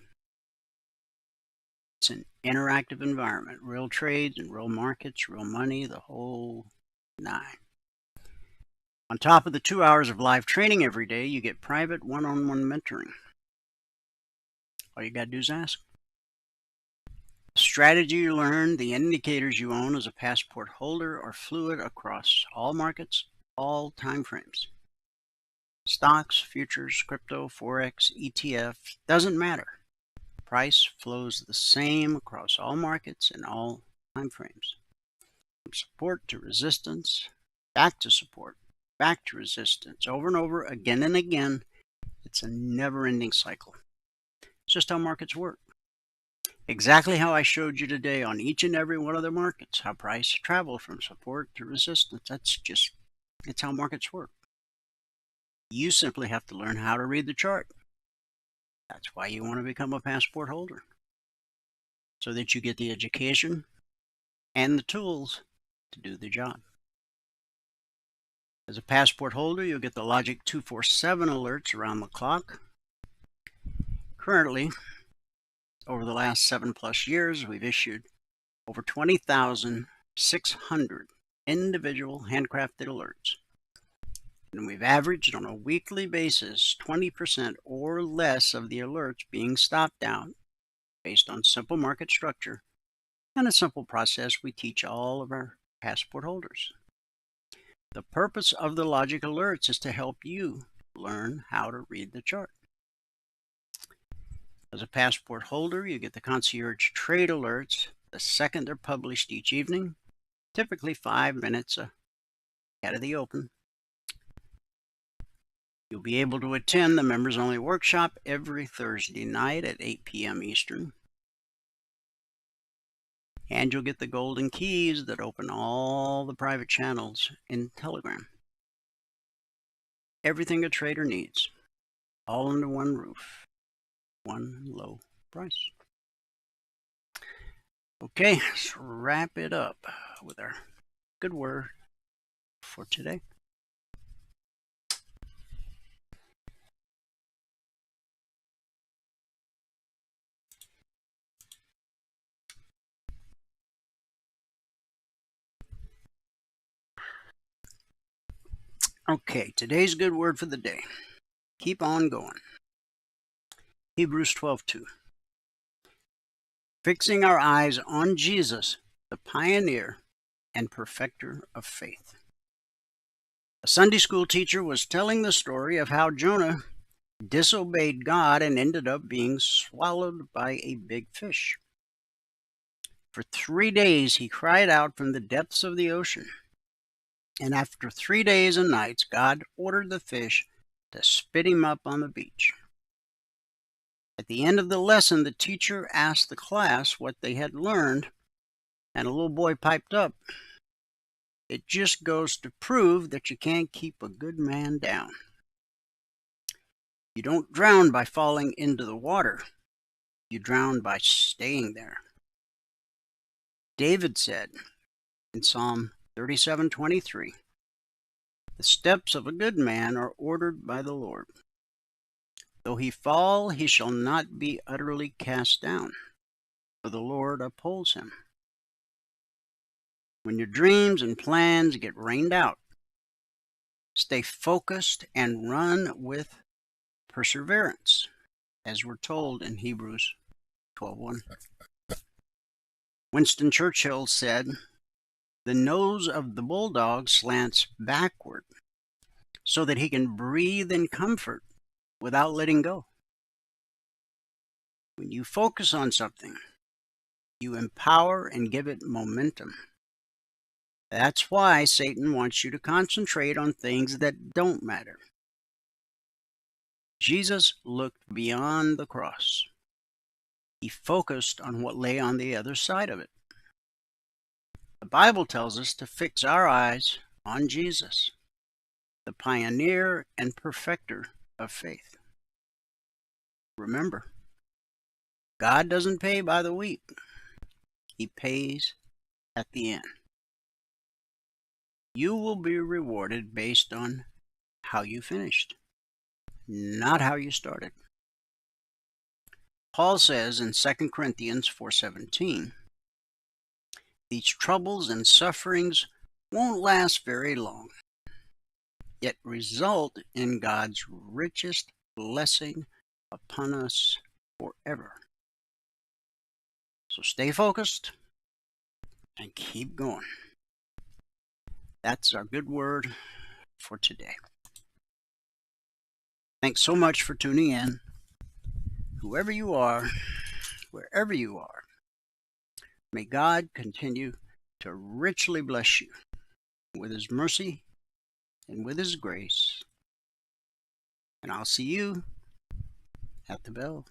It's an interactive environment, real trades and real markets, real money, the whole nine. On top of the 2 hours of live training every day, you get private one-on-one mentoring. All you got to do is ask. The strategy you learn, the indicators you own as a passport holder are fluid across all markets, all time frames. Stocks, futures, crypto, Forex, ETF, doesn't matter. Price flows the same across all markets and all time frames. From support to resistance, back to support, back to resistance, over and over, again and again. It's a never-ending cycle. It's just how markets work. Exactly how I showed you today on each and every one of the markets, how price traveled from support to resistance. It's how markets work. You simply have to learn how to read the chart. That's why you want to become a passport holder, so that you get the education and the tools to do the job. As a passport holder, you'll get the Logic 247 alerts around the clock. Currently, over the last 7+ years, we've issued over 20,600 individual handcrafted alerts. And we've averaged on a weekly basis 20% or less of the alerts being stopped out based on simple market structure and a simple process we teach all of our passport holders. The purpose of the Logic alerts is to help you learn how to read the chart. As a passport holder, you get the concierge trade alerts the second they're published each evening, typically 5 minutes ahead of the open. You'll be able to attend the members only workshop every Thursday night at 8 p.m. Eastern. And you'll get the golden keys that open all the private channels in Telegram. everything a trader needs, all under one roof, one low price. Okay, let's wrap it up with our good word for today. Okay, today's good word for the day. Keep on going. Hebrews 12:2. Fixing our eyes on Jesus, the pioneer and perfecter of faith. A Sunday school teacher was telling the story of how Jonah disobeyed God and ended up being swallowed by a big fish. For 3 days he cried out from the depths of the ocean. And after 3 days and nights, God ordered the fish to spit him up on the beach. At the end of the lesson, the teacher asked the class what they had learned, and a little boy piped up, "It just goes to prove that you can't keep a good man down. You don't drown by falling into the water. You drown by staying there." David said in Psalm 37:23, "The steps of a good man are ordered by the Lord. Though he fall, he shall not be utterly cast down, for the Lord upholds him." When your dreams and plans get rained out, stay focused and run with perseverance, as we're told in Hebrews 12:1. Winston Churchill said, "The nose of the bulldog slants backward so that he can breathe in comfort without letting go." When you focus on something, you empower and give it momentum. That's why Satan wants you to concentrate on things that don't matter. Jesus looked beyond the cross. He focused on what lay on the other side of it. The Bible tells us to fix our eyes on Jesus, the pioneer and perfecter of faith. Remember, God doesn't pay by the week. He pays at the end. You will be rewarded based on how you finished, not how you started. Paul says in 2 Corinthians 4:17, "These troubles and sufferings won't last very long, yet result in God's richest blessing upon us forever." So stay focused and keep going. That's our good word for today. Thanks so much for tuning in. Whoever you are, wherever you are, may God continue to richly bless you with His mercy and with His grace. And I'll see you at the bell.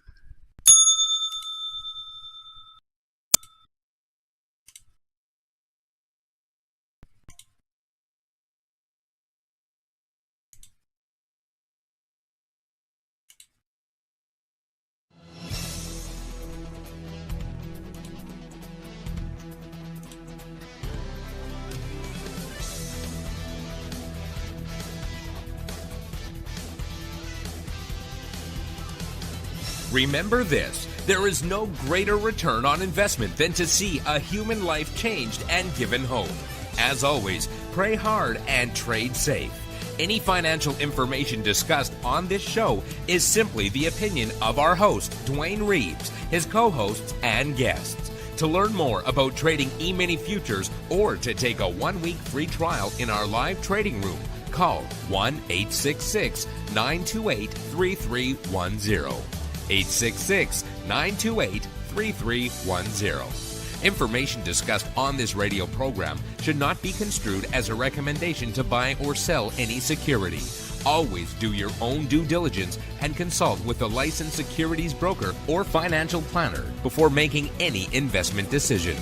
Remember this, there is no greater return on investment than to see a human life changed and given hope. As always, pray hard and trade safe. Any financial information discussed on this show is simply the opinion of our host, Dwayne Reeves, his co-hosts, and guests. To learn more about trading E-mini futures or to take a 1-week free trial in our live trading room, call 1-866-928-3310. 866-928-3310. Information discussed on this radio program should not be construed as a recommendation to buy or sell any security. Always do your own due diligence and consult with a licensed securities broker or financial planner before making any investment decision.